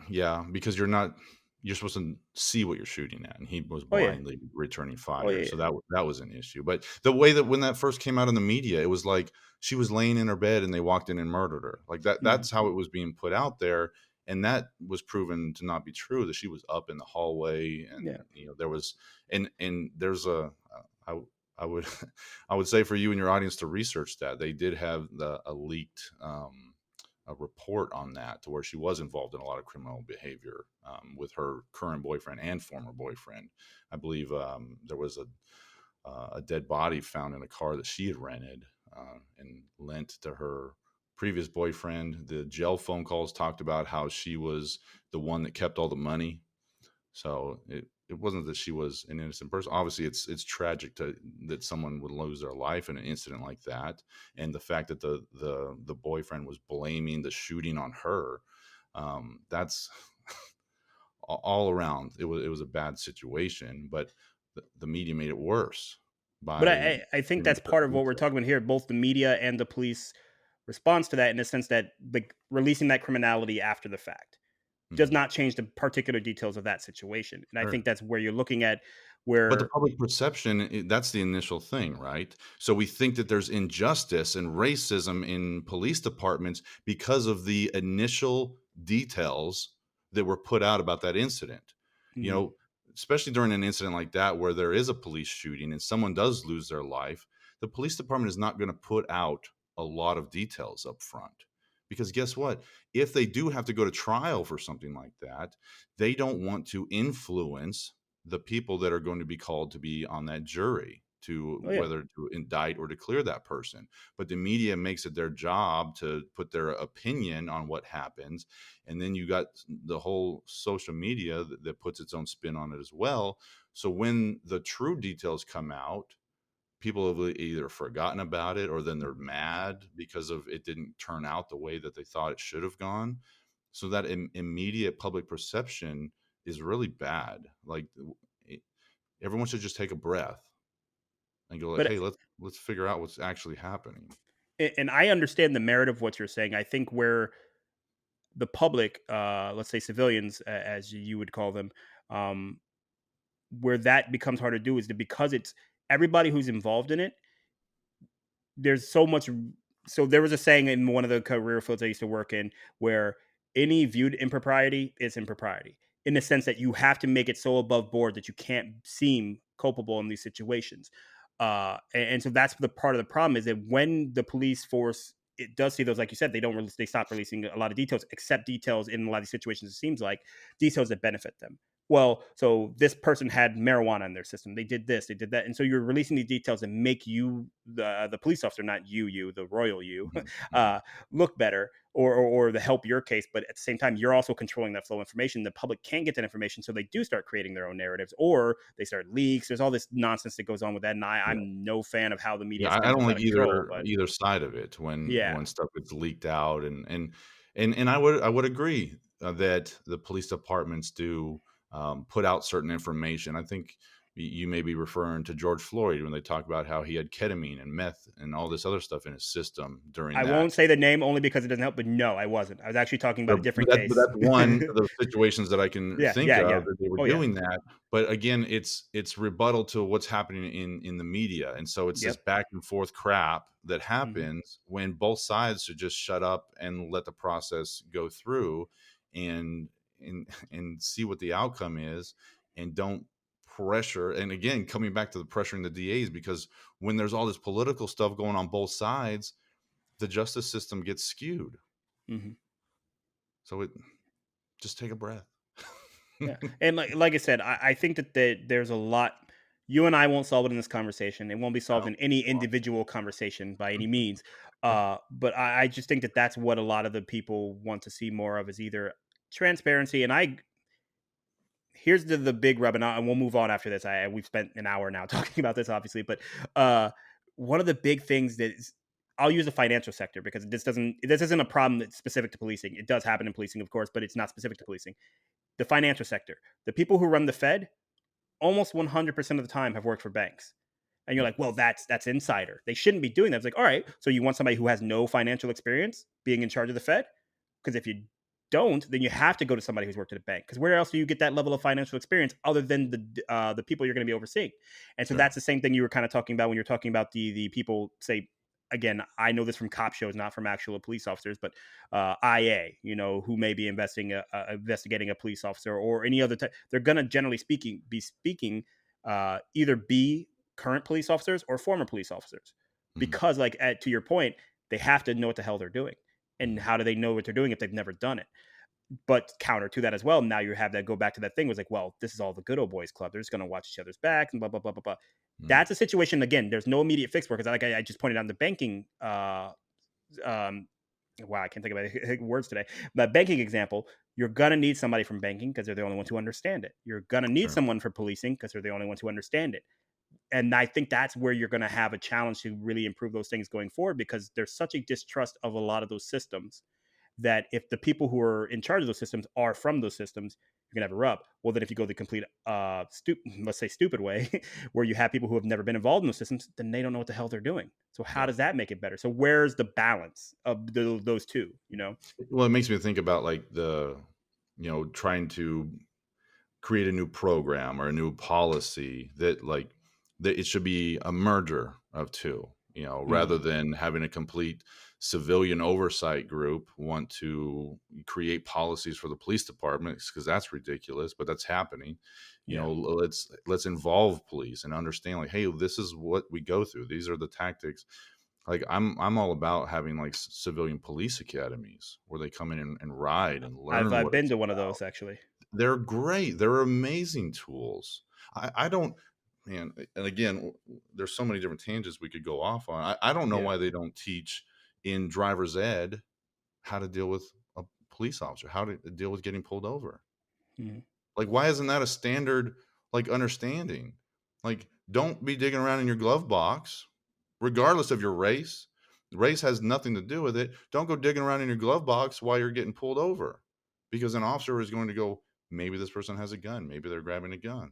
Speaker 2: yeah, because you're supposed to see what you're shooting at, and he was
Speaker 1: Oh yeah,
Speaker 2: blindly returning
Speaker 1: oh
Speaker 2: fire,
Speaker 1: yeah,
Speaker 2: so that was an issue, but the way that when that first came out in the media, it was like she was laying in her bed and they walked in and murdered her, like,
Speaker 1: yeah. Mhm.
Speaker 2: that's how it was being put out there, and that was proven to not be true, that she was up in the hallway
Speaker 1: Yeah.
Speaker 2: and, there was and there's I I would I would say for you and your audience to research that. They did have a leaked, a report on that to where she was involved in a lot of criminal behavior with her current boyfriend and former boyfriend. I believe there was a dead body found in a car that she had rented and lent to her previous boyfriend. The jail phone calls talked about how she was the one that kept all the money, so it wasn't that she was an innocent person. Obviously, it's tragic that someone would lose their life in an incident like that, and the fact that the boyfriend was blaming the shooting on her. That's all around. It was a bad situation, but the media made it worse
Speaker 1: But
Speaker 2: by
Speaker 1: I think
Speaker 2: giving
Speaker 1: that's
Speaker 2: such
Speaker 1: part of what we're
Speaker 2: detail.
Speaker 1: talking about here. Both the media and the police response to that, in the sense that like releasing that criminality after the fact does
Speaker 2: Mhm.
Speaker 1: not change the particular details of that situation. And I think
Speaker 2: Sure.
Speaker 1: that's where you're looking at
Speaker 2: But the
Speaker 1: where
Speaker 2: public perception, that's the initial thing, right? So we think that there's injustice and racism in police departments because of the initial details that were put out about that incident. You
Speaker 1: Mhm.
Speaker 2: know, especially during an incident like that where there is a police shooting and someone does lose their life, the police department is not going to put out a lot of details up front. Because guess what? If they do have to go to trial for something like that, they don't want to influence the people that are going to be called to be on that jury to
Speaker 1: Oh yeah.
Speaker 2: whether to indict or to clear that person. But the media makes it their job to put their opinion on what happens. And then you got the whole social media that puts its own spin on it as well. So when the true details come out, people have either forgotten about it or then they're mad because of it didn't turn out the way that they thought it should have gone. So that immediate public perception is really bad. Like it, everyone should just take a breath and go like,
Speaker 1: But
Speaker 2: "Hey, let's figure out what's actually happening."
Speaker 1: and I understand the merit of what you're saying. I think where the public, let's say civilians, as you would call them, um, where that becomes hard to do is that because it's everybody who's involved in it, there's so much. So there was a saying in one of the career fields I used to work in where any viewed impropriety is impropriety, in the sense that you have to make it so above board that you can't seem culpable in these situations. And so that's the part of the problem, is that when the police force it does see those, like you said, they don't release, they stop releasing a lot of details, except details in a lot of these situations. It seems like details that benefit them. Well, so this person had marijuana in their system. They did this, they did that, and so you're releasing these details that make you, the police officer, not you, the royal you,
Speaker 2: Mhm, mhm.
Speaker 1: uh, look better, or to help your case. But at the same time, you're also controlling that flow of information. The public can't get that information, so they do start creating their own narratives, or they start leaks. There's all this nonsense that goes on with that, and
Speaker 2: Yeah.
Speaker 1: I'm no fan of how the media
Speaker 2: Yeah, I
Speaker 1: spins
Speaker 2: don't
Speaker 1: this out
Speaker 2: like
Speaker 1: of control.
Speaker 2: either
Speaker 1: But
Speaker 2: either side of it
Speaker 1: yeah,
Speaker 2: when stuff gets leaked out, and I would agree that the police departments do put out certain information. I think you may be referring to George Floyd when they talk about how he had ketamine and meth and all this other stuff in his system during
Speaker 1: I
Speaker 2: that.
Speaker 1: won't say the name only because it doesn't help. But no, I wasn't. I was actually talking about
Speaker 2: But
Speaker 1: a
Speaker 2: but
Speaker 1: different
Speaker 2: that but
Speaker 1: case.
Speaker 2: that's one of those situations that I can
Speaker 1: Yeah,
Speaker 2: think
Speaker 1: yeah,
Speaker 2: of
Speaker 1: yeah.
Speaker 2: that they were
Speaker 1: Oh yeah.
Speaker 2: doing that, but again, it's rebuttal to what's happening in the media, and so it's this
Speaker 1: Yep.
Speaker 2: back and forth crap that
Speaker 1: Hmm.
Speaker 2: happens when both sides should just shut up and let the process go through and and see what the outcome is, and don't pressure, and again, coming back to the pressuring the DAs, because when there's all this political stuff going on both sides, the justice system gets skewed.
Speaker 1: Hmm.
Speaker 2: So it just take a breath.
Speaker 1: Yeah, and like I said, I think that there's a lot. You and I won't solve it in this conversation. It won't be solved
Speaker 2: No,
Speaker 1: in any
Speaker 2: come on.
Speaker 1: individual conversation by any means.
Speaker 2: Sure.
Speaker 1: But I just think that that's what a lot of the people want to see more of, is either transparency. And I here's the big rub, and we'll move on after this. We've spent an hour now talking about this, obviously, but uh, one of the big things that is, I'll use the financial sector because this isn't a problem that's specific to policing. It does happen in policing, of course, but it's not specific to policing. The financial sector, the people who run the Fed, almost 100% of the time have worked for banks. And you're like, well, that's insider. They shouldn't be doing that. It's like, all right, so you want somebody who has no financial experience being in charge of the Fed? Because if you don't, then you have to go to somebody who's worked at a bank. Because where else do you get that level of financial experience other than the people you're going to be overseeing? And so
Speaker 2: Sure.
Speaker 1: that's the same thing you were kind of talking about when you're talking about the people, say, again, I know this from cop shows, not from actual police officers, but IA, who may be investigating a police officer or any other type. They're going to generally speaking be speaking either be current police officers or former police officers,
Speaker 2: Mhm.
Speaker 1: because to your point, they have to know what the hell they're doing. And
Speaker 2: Mhm.
Speaker 1: how do they know what they're doing if they've never done it? But counter to that as well, now you have that go back to that thing was like, well, this is all the good old boys club. They're just going to watch each other's backs and blah blah blah blah blah.
Speaker 2: Mhm.
Speaker 1: That's a situation. Again, there's no immediate fix for, because like I just pointed out in the banking um wow, I can't think of words today. But banking example, you're gonna need somebody from banking because they're the only ones who understand it. You're gonna need
Speaker 2: Sure.
Speaker 1: someone for policing because they're the only ones who understand it. And I think that's where you're gonna have a challenge to really improve those things going forward, because there's such a distrust of a lot of those systems that if the people who are in charge of those systems are from those systems, you're gonna have a rub. Well, then if you go the complete let's say stupid way, where you have people who have never been involved in those systems, then they don't know what the hell they're doing. So how
Speaker 2: Yeah.
Speaker 1: does that make it better? So where's the balance of those two?
Speaker 2: Well, it makes me think about like trying to create a new program or a new policy that it should be a merger of two,
Speaker 1: Mm,
Speaker 2: rather than having a complete civilian oversight group want to create policies for the police departments, because that's ridiculous, but that's happening.
Speaker 1: yeah,
Speaker 2: Let's involve police and understand, like, hey, this is what we go through, these are the tactics. Like, I'm all about having like civilian police academies where they come in and ride and learn
Speaker 1: I've
Speaker 2: what
Speaker 1: been
Speaker 2: it's
Speaker 1: to one of
Speaker 2: about.
Speaker 1: those actually.
Speaker 2: They're great. They're amazing tools. I don't, man. And again, there's so many different tangents we could go off on. I don't know
Speaker 1: Yeah.
Speaker 2: why they don't teach in driver's ed how to deal with a police officer, how to deal with getting pulled over.
Speaker 1: Mhm.
Speaker 2: Like, why isn't that a standard, like, understanding? Like, don't be digging around in your glove box, regardless of your race. Race has nothing to do with it. Don't go digging around in your glove box while you're getting pulled over, because an officer is going to go, maybe this person has a gun, maybe they're grabbing a gun.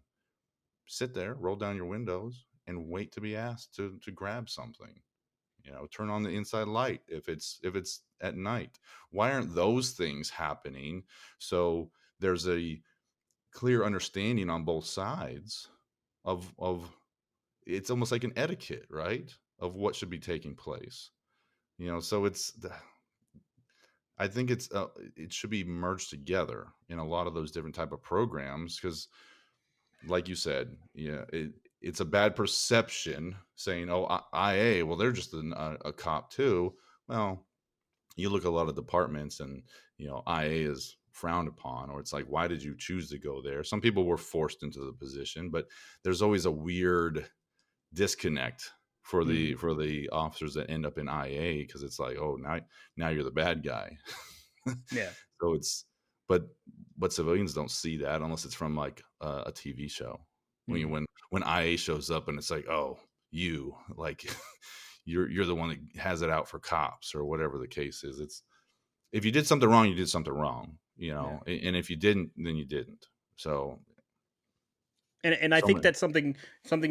Speaker 2: Sit there, roll down your windows, and wait to be asked to grab something. Turn on the inside light if it's at night. Why aren't those things happening? So there's a clear understanding on both sides of it's almost like an etiquette, right? Of what should be taking place. So I think it should be merged together in a lot of those different type of programs, because like you said, yeah, it's a bad perception saying, oh, IA, well, they're just a cop too. Well, you look at a lot of departments, and IA is frowned upon, or it's like, why did you choose to go there? Some people were forced into the position, but there's always a weird disconnect for the
Speaker 1: Mm,
Speaker 2: for the officers that end up in IA, because it's like, oh, now you're the bad guy.
Speaker 1: yeah.
Speaker 2: So it's but civilians don't see that unless it's from like a TV show.
Speaker 1: Mm.
Speaker 2: When IA shows up and it's like, oh, you like you're the one that has it out for cops or whatever the case is. It's if you did something wrong, you did something wrong,
Speaker 1: Yeah.
Speaker 2: and if you didn't, then you didn't. So
Speaker 1: And I
Speaker 2: so
Speaker 1: think
Speaker 2: many.
Speaker 1: that's something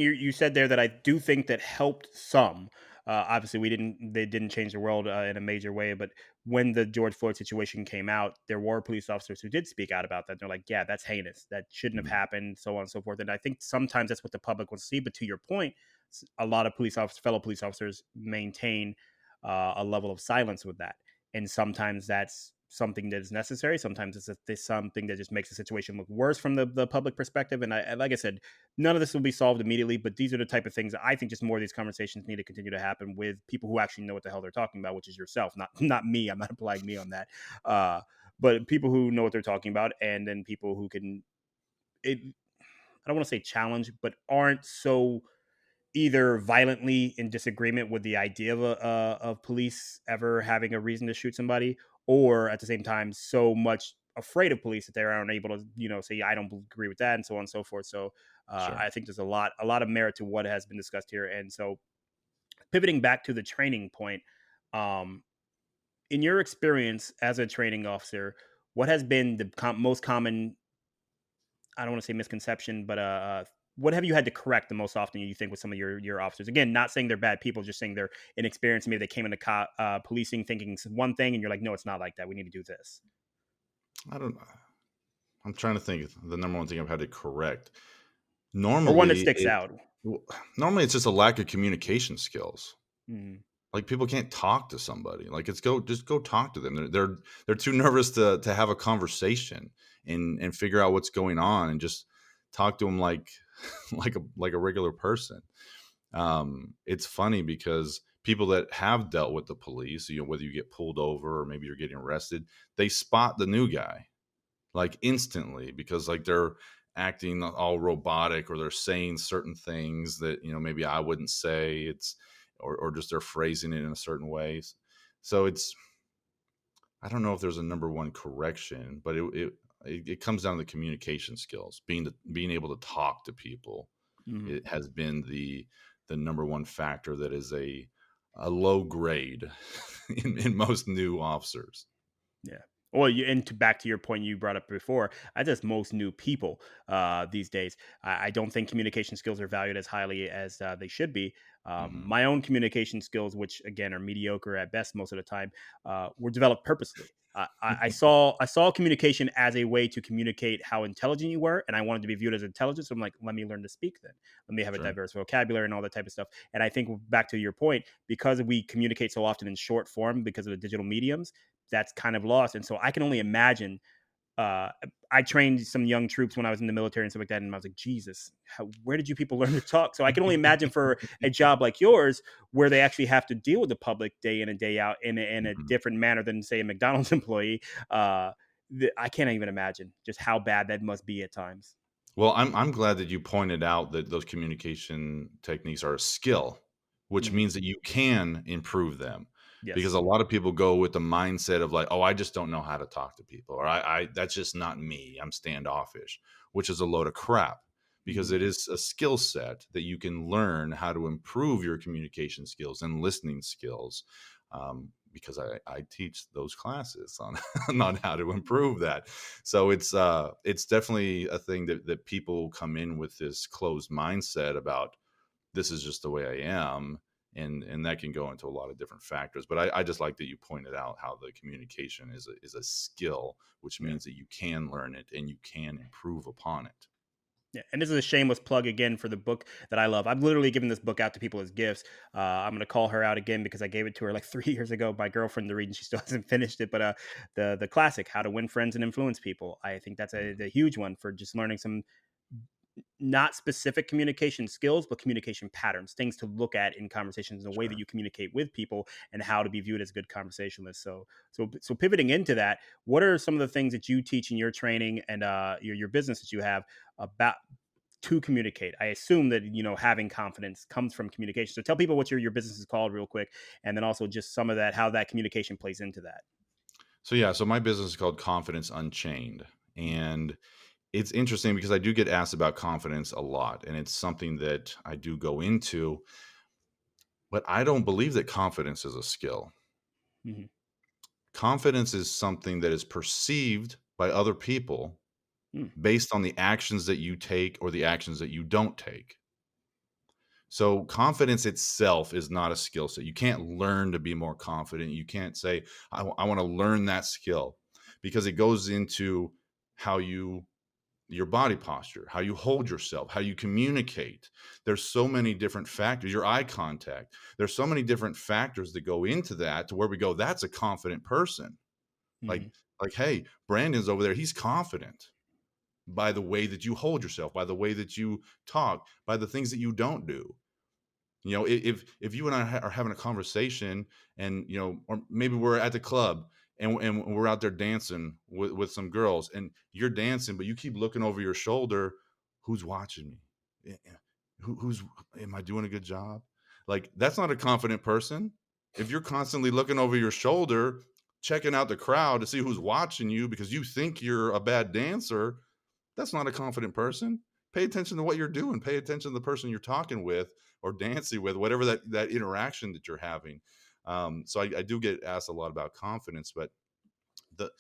Speaker 1: you said there that I do think that helped some. Obviously, they didn't change the world in a major way, but when the George Floyd situation came out, there were police officers who did speak out about that. They're like, "Yeah, that's heinous. That shouldn't have
Speaker 2: Mhm,
Speaker 1: happened," so on and so forth. And I think sometimes that's what the public wants to see. But to your point, a lot of fellow police officers, maintain a level of silence with that, and sometimes that's something that is necessary. Sometimes it's something that just makes the situation look worse from the public perspective. And like I said, none of this will be solved immediately, but these are the type of things that I think just more of these conversations need to continue to happen with people who actually know what the hell they're talking about, which is yourself, not me. I'm not applying me on that. Uh, but people who know what they're talking about, and then people who can, it, I don't want to say challenge, but aren't so either violently in disagreement with the idea of police ever having a reason to shoot somebody, or at the same time so much afraid of police, that they aren't able to, say, I don't agree with that, and so on and so forth. So
Speaker 2: Sure.
Speaker 1: I think there's a lot of merit to what has been discussed here. And so pivoting back to the training point, um, in your experience as a training officer, what has been the most common, I don't want to say misconception, but what have you had to correct the most often, you think, with some of your officers? Again, not saying they're bad people, just saying they're inexperienced. Maybe they came into policing thinking one thing, and you're like, no, it's not like that. We need to do this.
Speaker 2: I don't. I'm trying to think of the number one thing I've had to correct.
Speaker 1: Or one that
Speaker 2: Normally,
Speaker 1: sticks out.
Speaker 2: w- normally it's just a lack of communication skills.
Speaker 1: Mhm.
Speaker 2: Like people can't talk to somebody. Like it's just go talk to them. They're too nervous to have a conversation and figure out what's going on and just talk to them like like a regular person. It's funny because people that have dealt with the police, whether you get pulled over or maybe you're getting arrested, they spot the new guy like instantly because like they're acting all robotic or they're saying certain things that maybe I wouldn't say. It's or just they're phrasing it in a certain ways. So it's I don't know if there's a number one correction, but it comes down to the communication skills, being able to talk to people.
Speaker 1: Mhm.
Speaker 2: It has been the number one factor that is a low grade in most new officers.
Speaker 1: Yeah. Well, and back to your point you brought up before, I just most new people these days. I don't think communication skills are valued as highly as they should be.
Speaker 2: Hmm.
Speaker 1: My own communication skills, which again are mediocre at best most of the time, were developed purposely. I saw communication as a way to communicate how intelligent you were, and I wanted to be viewed as intelligent. So I'm like, let me learn to speak then. Let me have a
Speaker 2: Sure.
Speaker 1: diverse vocabulary and all that type of stuff. And I think back to your point, because we communicate so often in short form because of the digital mediums, that's kind of lost. And so I can only imagine. Uh, I trained some young troops when I was in the military and stuff like that, and I was like, Jesus, where did you people learn to talk? So I can only imagine for a job like yours, where they actually have to deal with the public day in and day out in a
Speaker 2: Mhm.
Speaker 1: different manner than say a McDonald's employee. I can't even imagine just how bad that must be at times.
Speaker 2: Well, I'm glad that you pointed out that those communication techniques are a skill, which
Speaker 1: Mhm.
Speaker 2: means that you can improve them. Because
Speaker 1: Yes.
Speaker 2: a lot of people go with the mindset of like, oh, I just don't know how to talk to people, or I that's just not me. I'm standoffish, which is a load of crap. Because
Speaker 1: Mhm.
Speaker 2: it is a skill set that you can learn how to improve your communication skills and listening skills. Because I teach those classes on on how to improve that. So it's definitely a thing that people come in with this closed mindset about this is just the way I am. And that can go into a lot of different factors. But I just like that you pointed out how the communication is a skill, which
Speaker 1: Yeah.
Speaker 2: means that you can learn it and you can improve upon it.
Speaker 1: Yeah, and this is a shameless plug again for the book that I love. I've literally given this book out to people as gifts. I'm going to call her out again because I gave it to her like 3 years ago. My girlfriend to read, and she still hasn't finished it. But the classic, How to Win Friends and Influence People. I think that's
Speaker 2: Mhm.
Speaker 1: a huge one for just learning some not specific communication skills, but communication patterns, things to look at in conversations, the way that
Speaker 2: Sure.
Speaker 1: you communicate with people, and how to be viewed as a good conversationalist. So pivoting into that, what are some of the things that you teach in your training and your business that you have about to communicate? I assume that having confidence comes from communication. So tell people what your business is called real quick, and then also just some of that, how that communication plays into that.
Speaker 2: So yeah, so my business is called Confidence Unchained. And it's interesting because I do get asked about confidence a lot, and it's something that I do go into, but I don't believe that confidence is a skill.
Speaker 1: Mhm.
Speaker 2: Confidence is something that is perceived by other people
Speaker 1: Mm.
Speaker 2: based on the actions that you take or the actions that you don't take. So confidence itself is not a skill set. You can't learn to be more confident. You can't say, I want to learn that skill because it goes into how your body posture, how you hold yourself, how you communicate. There's so many different factors, your eye contact. There's so many different factors that go into that to where we go, that's a confident person. Like,
Speaker 1: Mhm.
Speaker 2: like, hey, Brandon's over there. He's confident by the way that you hold yourself, by the way that you talk, by the things that you don't do. If you and I are having a conversation and, or maybe we're at the club and we're out there dancing with some girls and you're dancing, but you keep looking over your shoulder, who's watching me? Who's, am I doing a good job? Like, that's not a confident person. If you're constantly looking over your shoulder, checking out the crowd to see who's watching you because you think you're a bad dancer, that's not a confident person. Pay attention to what you're doing. Pay attention to the person you're talking with or dancing with, whatever that interaction that you're having. So I do get asked a lot about confidence, but the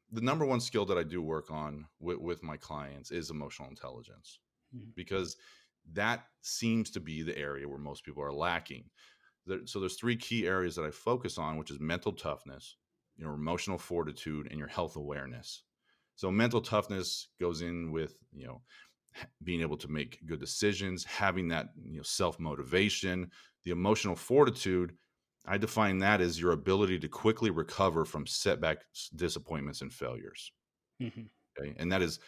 Speaker 2: the number one skill that I do work on with my clients is emotional intelligence,
Speaker 1: Mhm.
Speaker 2: because that seems to be the area where most people are lacking. So there's three key areas that I focus on, which is mental toughness, your emotional fortitude, and your health awareness. So mental toughness goes in with, being able to make good decisions, having that, self motivation. The emotional fortitude, I define that as your ability to quickly recover from setbacks, disappointments, and failures.
Speaker 1: Mhm.
Speaker 2: Okay, and that is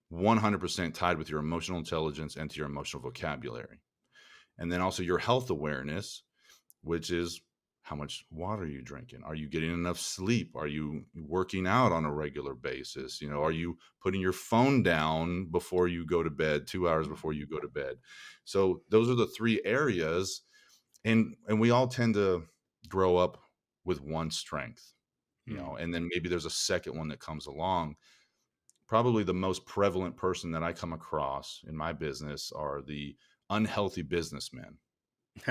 Speaker 2: 100% tied with your emotional intelligence and to your emotional vocabulary. And then also your health awareness, which is how much water are you drinking? Are you getting enough sleep? Are you working out on a regular basis? Are you putting your phone down before you go to bed, 2 hours before you go to bed? So those are the three areas. And we all tend to grow up with one strength,
Speaker 1: Mhm.
Speaker 2: and then maybe there's a second one that comes along. Probably the most prevalent person that I come across in my business are the unhealthy businessmen.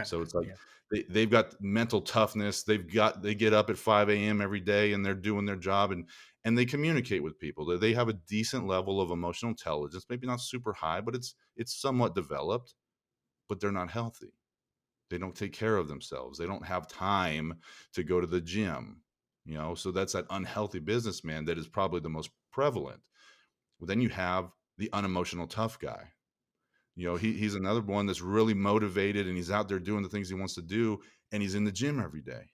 Speaker 2: So it's like
Speaker 1: Yeah.
Speaker 2: they've got mental toughness. They get up at 5 a.m. every day and they're doing their job, and they communicate with people. They have a decent level of emotional intelligence, maybe not super high, but it's somewhat developed, but they're not healthy. They don't take care of themselves. They don't have time to go to the gym. So that's that unhealthy businessman that is probably the most prevalent. Well, then you have the unemotional tough guy. He's another one that's really motivated and he's out there doing the things he wants to do, and he's in the gym every day.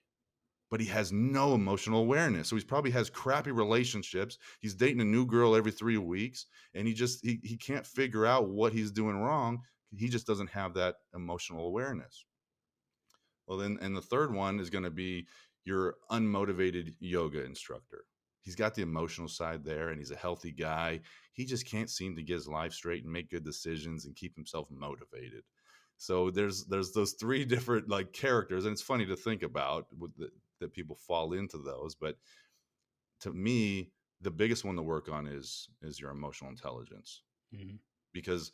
Speaker 2: But he has no emotional awareness. So he probably has crappy relationships. He's dating a new girl every 3 weeks, and he can't figure out what he's doing wrong. He just doesn't have that emotional awareness. Well, then, and the third one is going to be your unmotivated yoga instructor. He's got the emotional side there and he's a healthy guy. He just can't seem to get his life straight and make good decisions and keep himself motivated. So there's those three different like characters, and it's funny to think about that people fall into those. But to me, the biggest one to work on is your emotional intelligence,
Speaker 1: Mhm.
Speaker 2: because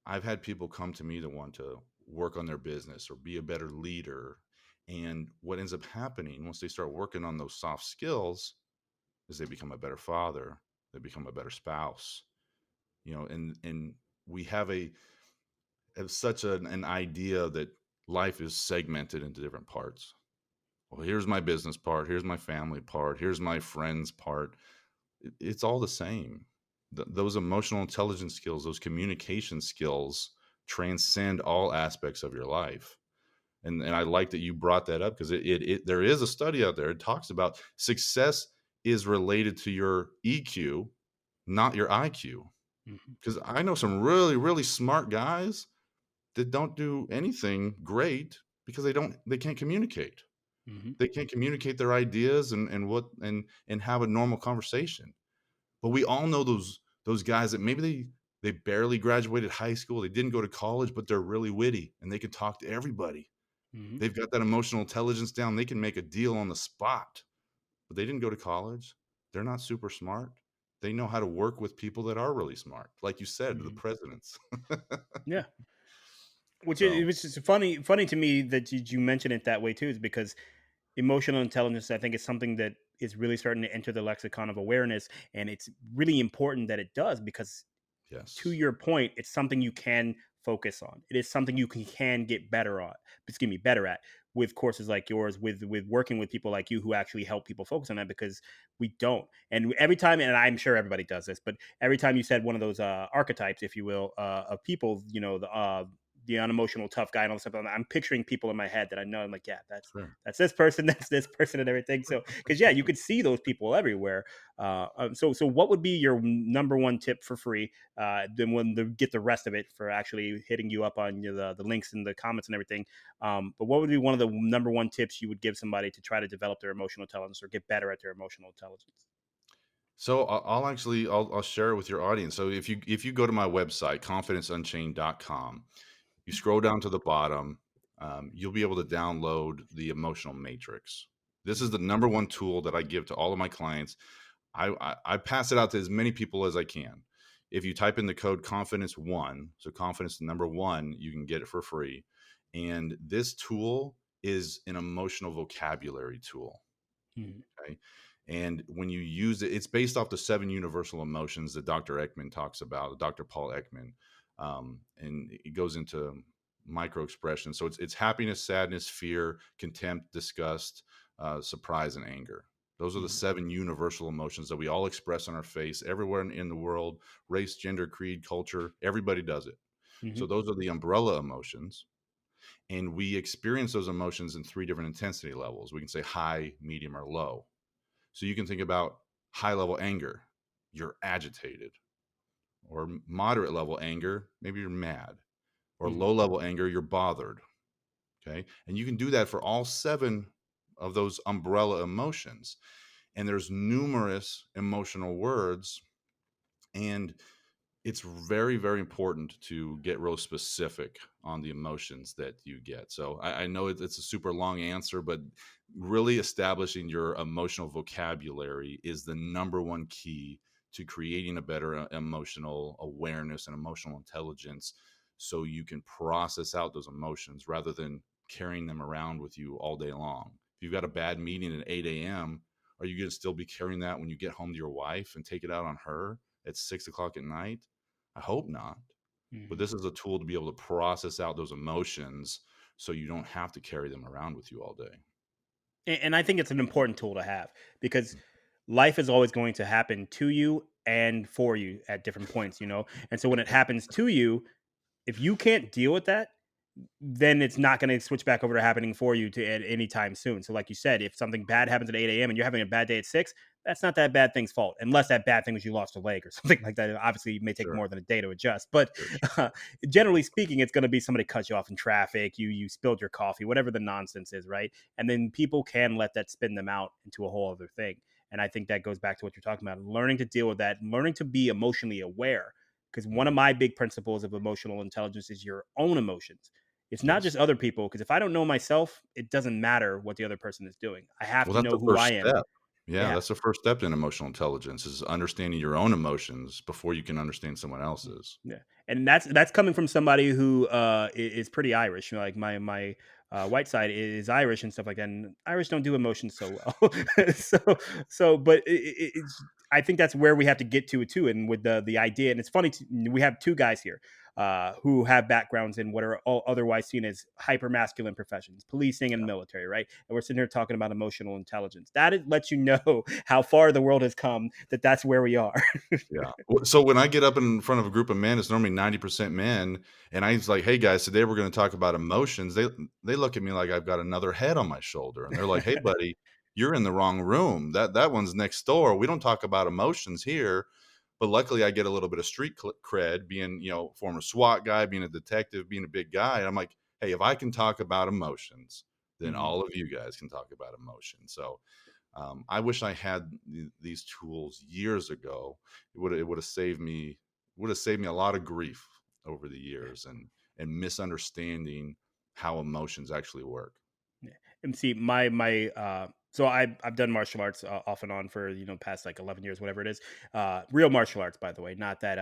Speaker 2: I've had people come to me that want to work on their business or be a better leader. And what ends up happening once they start working on those soft skills is they become a better father, they become a better spouse, and we have such an idea that life is segmented into different parts. Well, here's my business part, here's my family part, here's my friends part. It's all the same. Those emotional intelligence skills, those communication skills transcend all aspects of your life. And I like that you brought that up, because there is a study out there. It talks about success is related to your EQ, not your IQ.
Speaker 1: Mhm.
Speaker 2: Because I know some really, really smart guys that don't do anything great because they can't communicate.
Speaker 1: Mhm.
Speaker 2: They can't communicate their ideas and have a normal conversation. But we all know those guys that maybe they barely graduated high school, they didn't go to college, but they're really witty and they can talk to everybody.
Speaker 1: Mhm.
Speaker 2: They've got that emotional intelligence down. They can make a deal on the spot, but they didn't go to college. They're not super smart. They know how to work with people that are really smart. Like you said, the
Speaker 1: Mhm.
Speaker 2: presidents.
Speaker 1: Yeah. Which is,
Speaker 2: So,
Speaker 1: which is funny to me that you mention it that way too, is because emotional intelligence, I think, is something that is really starting to enter the lexicon of awareness, and it's really important that it does, because to
Speaker 2: yes,
Speaker 1: your point, it's something you can focus on. It is something you can get better on. Excuse me, better at, with courses like yours, with working with people like you who actually help people focus on that, because we don't. And every time, and I'm sure everybody does this, but every time you said one of those archetypes, if you will, of people, the unemotional tough guy and all this stuff, I'm picturing people in my head that I know. I'm like, yeah,
Speaker 2: sure.
Speaker 1: that's this person, that's this person, and everything. So, because yeah, you could see those people everywhere. So what would be your number one tip for free? Then when they get the rest of it for actually hitting you up on the links and the comments and everything. But what would be one of the number one tips you would give somebody to try to develop their emotional intelligence or get better at their emotional intelligence?
Speaker 2: So I'll share it with your audience. So if you go to my website, confidenceunchained.com, you scroll down to the bottom, you'll be able to download the emotional matrix. This is the number one tool that I give to all of my clients. I pass it out to as many people as I can. If you type in the code confidence one, so confidence number one, you can get it for free. And this tool is an emotional vocabulary tool.
Speaker 1: Mhm.
Speaker 2: Okay. And when you use it, it's based off the 7 universal emotions that Dr. Ekman talks about, Dr. Paul Ekman. And it goes into micro expressions. So it's happiness, sadness, fear, contempt, disgust, surprise, and anger. Those are the
Speaker 1: Mhm.
Speaker 2: 7 universal emotions that we all express on our face everywhere in the world, race, gender, creed, culture. Everybody does it. So
Speaker 1: Mhm.
Speaker 2: those are the umbrella emotions. And we experience those emotions in 3 different intensity levels. We can say high, medium, or low. So you can think about high level anger, you're agitated, or moderate level anger, maybe you're mad, or
Speaker 1: Mhm.
Speaker 2: low level anger, you're bothered. Okay. And you can do that for all 7 of those umbrella emotions. And there's numerous emotional words. And it's very, very important to get real specific on the emotions that you get. So I know it's a super long answer, but really establishing your emotional vocabulary is the number one key to creating a better emotional awareness and emotional intelligence, so you can process out those emotions rather than carrying them around with you all day long. If you've got a bad meeting at 8 a.m., are you going to still be carrying that when you get home to your wife and take it out on her at 6 o'clock at night? I hope not. But
Speaker 1: Mhm.
Speaker 2: this is a tool to be able to process out those emotions so you don't have to carry them around with you all day.
Speaker 1: And I think it's an important tool to have because life is always going to happen to you and for you at different points, you know? And so when it happens to you, if you can't deal with that, then it's not going to switch back over to happening for you to at any time soon. So, like you said, if something bad happens at 8 a.m. and you're having a bad day at 6, that's not that bad thing's fault, unless that bad thing was you lost a leg or something like that. Obviously, it may take
Speaker 2: Sure,
Speaker 1: more than a day to adjust, but
Speaker 2: sure, sure.
Speaker 1: uh, generally speaking, it's going to be somebody cut you off in traffic, you spilled your coffee, whatever the nonsense is, right? And then people can let that spin them out into a whole other thing. And I think that goes back to what you're talking about, learning to deal with that, learning to be emotionally aware. Because one of
Speaker 2: Mhm.
Speaker 1: my big principles of emotional intelligence is your own emotions. It's not
Speaker 2: Yes.
Speaker 1: just other people, because if I don't know myself, it doesn't matter what the other person is doing. I have
Speaker 2: Well,
Speaker 1: to
Speaker 2: that's
Speaker 1: know
Speaker 2: the
Speaker 1: who I
Speaker 2: first
Speaker 1: am.
Speaker 2: step. Yeah,
Speaker 1: Yeah.
Speaker 2: that's the first step in emotional intelligence, is understanding your own emotions before you can understand someone else's.
Speaker 1: Yeah, and that's coming from somebody who is pretty Irish. You know, like my white side is Irish and stuff like that. And Irish don't do emotions so well. so but it's I think that's where we have to get to it too. And with the idea, and it's funny, we have two guys here who have backgrounds in what are all otherwise seen as hyper masculine professions, policing and military, right? And we're sitting here talking about emotional intelligence. Lets you know how far the world has come. That's where we are.
Speaker 2: Yeah. So when I get up in front of a group of men, it's normally 90% men, and I was like, "Hey guys, today we're going to talk about emotions." They look at me like I've got another head on my shoulder, and they're like, "Hey buddy, you're in the wrong room. That one's next door. We don't talk about emotions here." But luckily, I get a little bit of street cred, being, former SWAT guy, being a detective, being a big guy. And I'm like, "Hey, if I can talk about emotions, then
Speaker 1: Mhm.
Speaker 2: all of you guys can talk about emotions." So I wish I had these tools years ago. It would have saved me a lot of grief over the years, and misunderstanding how emotions actually work.
Speaker 1: Yeah. And see, so I've done martial arts off and on for past like 11 years, whatever it is. Real martial arts, by the way, not that.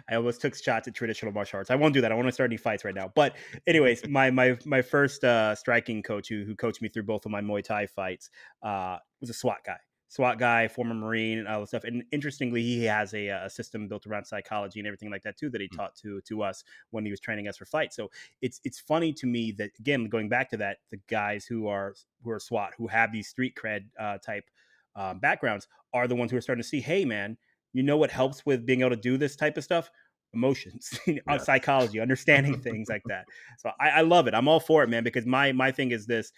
Speaker 1: I almost took shots at traditional martial arts. I won't do that. I won't start any fights right now. But anyways, my first striking coach who coached me through both of my Muay Thai fights was a SWAT guy. SWAT guy, former Marine, and all this stuff. And interestingly, he has a system built around psychology and everything like that too that he
Speaker 2: Mm.
Speaker 1: taught to us when he was training us for fights. So it's funny to me that, again, going back to that, the guys who are SWAT, who have these street cred type backgrounds, are the ones who are starting to see, hey man, you know what helps with being able to do this type of stuff? Emotions,
Speaker 2: Yes.
Speaker 1: psychology, understanding things like that. So I love it. I'm all for it, man. Because my thing is this: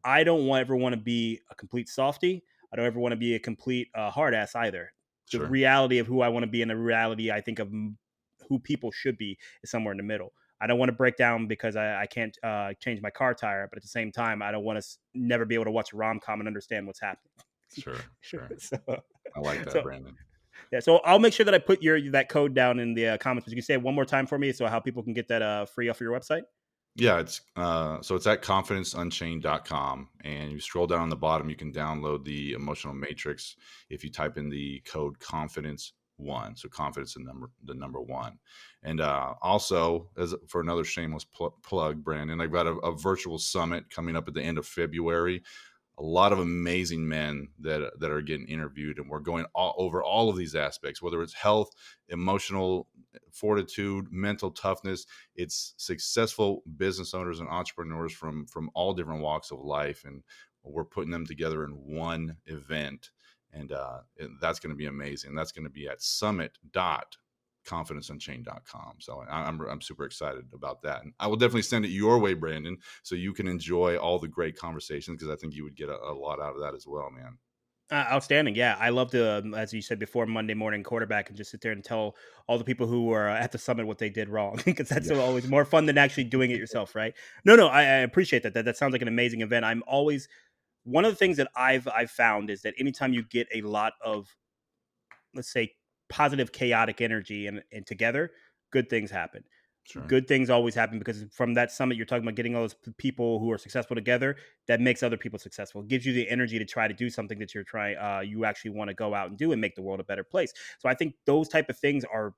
Speaker 1: I don't ever want to be a complete softy. I don't ever want to be a complete hard ass either. The
Speaker 2: Sure.
Speaker 1: reality of who I want to be and the reality I think of who people should be is somewhere in the middle. I don't want to break down because I can't change my car tire, but at the same time, I don't want to never be able to watch a rom com and understand what's happening.
Speaker 2: Sure. Sure.
Speaker 1: so,
Speaker 2: I like that,
Speaker 1: so
Speaker 2: Brandon.
Speaker 1: yeah, so I'll make sure that I put that code down in the comments. But you can say it one more time for me, so how people can get that free off of your website.
Speaker 2: Yeah, it's at confidenceunchained.com, and you scroll down on the bottom, you can download the emotional matrix if you type in the code confidence one. So confidence in the number one. And also, as for another shameless plug, Brandon, I've got a virtual summit coming up at the end of February. A lot of amazing men that are getting interviewed, and we're going over all of these aspects, whether it's health, emotional fortitude, mental toughness. It's successful business owners and entrepreneurs from all different walks of life, and we're putting them together in one event. And that's going to be amazing. That's going to be at summit.confidenceunchained.com. So I'm super excited about that, and I will definitely send it your way, Brandon, so you can enjoy all the great conversations, because I think you would get a lot out of that as well, man.
Speaker 1: Outstanding. Yeah. I love to, as you said before, Monday morning quarterback and just sit there and tell all the people who were at the summit what they did wrong because that's
Speaker 2: Yeah,
Speaker 1: always more fun than actually doing it yourself. Right. No, I appreciate that. That sounds like an amazing event. I'm always, one of the things that I've found is that anytime you get a lot of, let's say, positive chaotic energy and together, good things happen.
Speaker 2: sure.
Speaker 1: Good things always happen because from that summit, you're talking about getting all those people who are successful together. That makes other people successful. It gives you the energy to try to do something that you're trying, you actually want to go out and do and make the world a better place. So I think those type of things are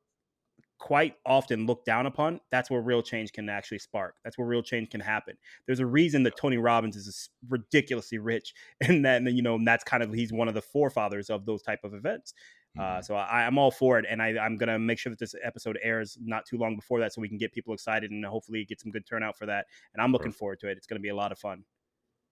Speaker 1: quite often looked down upon. That's where real change can actually spark. That's where real change can happen. There's a reason that Tony Robbins is ridiculously rich, and then and that's kind of, he's one of the forefathers of those type of events.
Speaker 2: Mhm.
Speaker 1: So I'm all for it, and I'm gonna make sure that this episode airs not too long before that, so we can get people excited and hopefully get some good turnout for that. And I'm looking
Speaker 2: Perfect.
Speaker 1: forward to it. It's gonna be a lot of fun.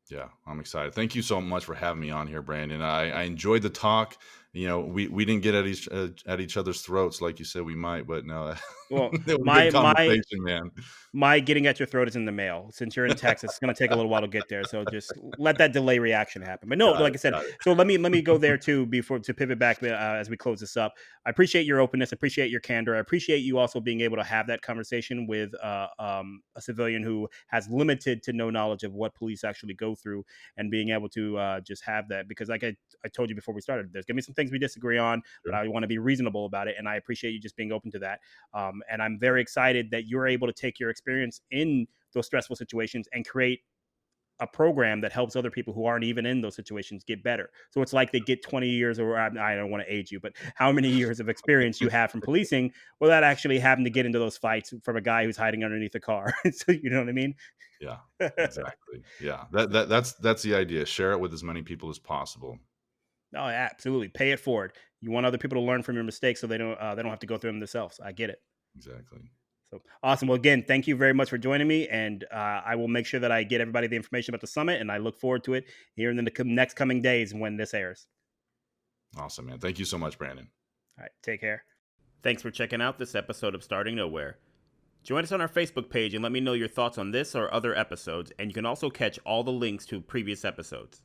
Speaker 2: Yeah, I'm excited. Thank you so much for having me on here, Brandon. I enjoyed the talk. We didn't get at each other's throats like you said we might, but no,
Speaker 1: Well,
Speaker 2: it was a good
Speaker 1: my
Speaker 2: conversation, man.
Speaker 1: My getting at your throat is in the mail. Since you're in Texas, it's going to take a little while to get there. So just let that delay reaction happen. But no,
Speaker 2: Got
Speaker 1: like
Speaker 2: it.
Speaker 1: I said,
Speaker 2: Got it.
Speaker 1: so let me go there too before to pivot back as we close this up. I appreciate your openness. I appreciate your candor. I appreciate you also being able to have that conversation with a civilian who has limited to no knowledge of what police actually go through, and being able to just have that, because like I told you before we started, there's going to be some things we disagree on, but
Speaker 2: Sure.
Speaker 1: I want to be reasonable about it. And I appreciate you just being open to that. And I'm very excited that you're able to take your experience in those stressful situations and create a program that helps other people who aren't even in those situations get better. So it's like they get 20 years, or I don't want to age you, but how many years of experience you have from policing without actually having to get into those fights from a guy who's hiding underneath a car. So you know what I mean?
Speaker 2: Yeah, exactly. Yeah, that's the idea. Share it with as many people as possible.
Speaker 1: No, absolutely. Pay it forward. You want other people to learn from your mistakes so they don't have to go through them themselves. I get it.
Speaker 2: Exactly.
Speaker 1: So awesome. Well, again, thank you very much for joining me, and I will make sure that I get everybody the information about the summit, and I look forward to it here in the next coming days when this airs.
Speaker 2: Awesome, man. Thank you so much, Brandon.
Speaker 1: All right, take care. Thanks for checking out this episode of Starting Nowhere. Join us on our Facebook page and let me know your thoughts on this or other episodes, and you can also catch all the links to previous episodes.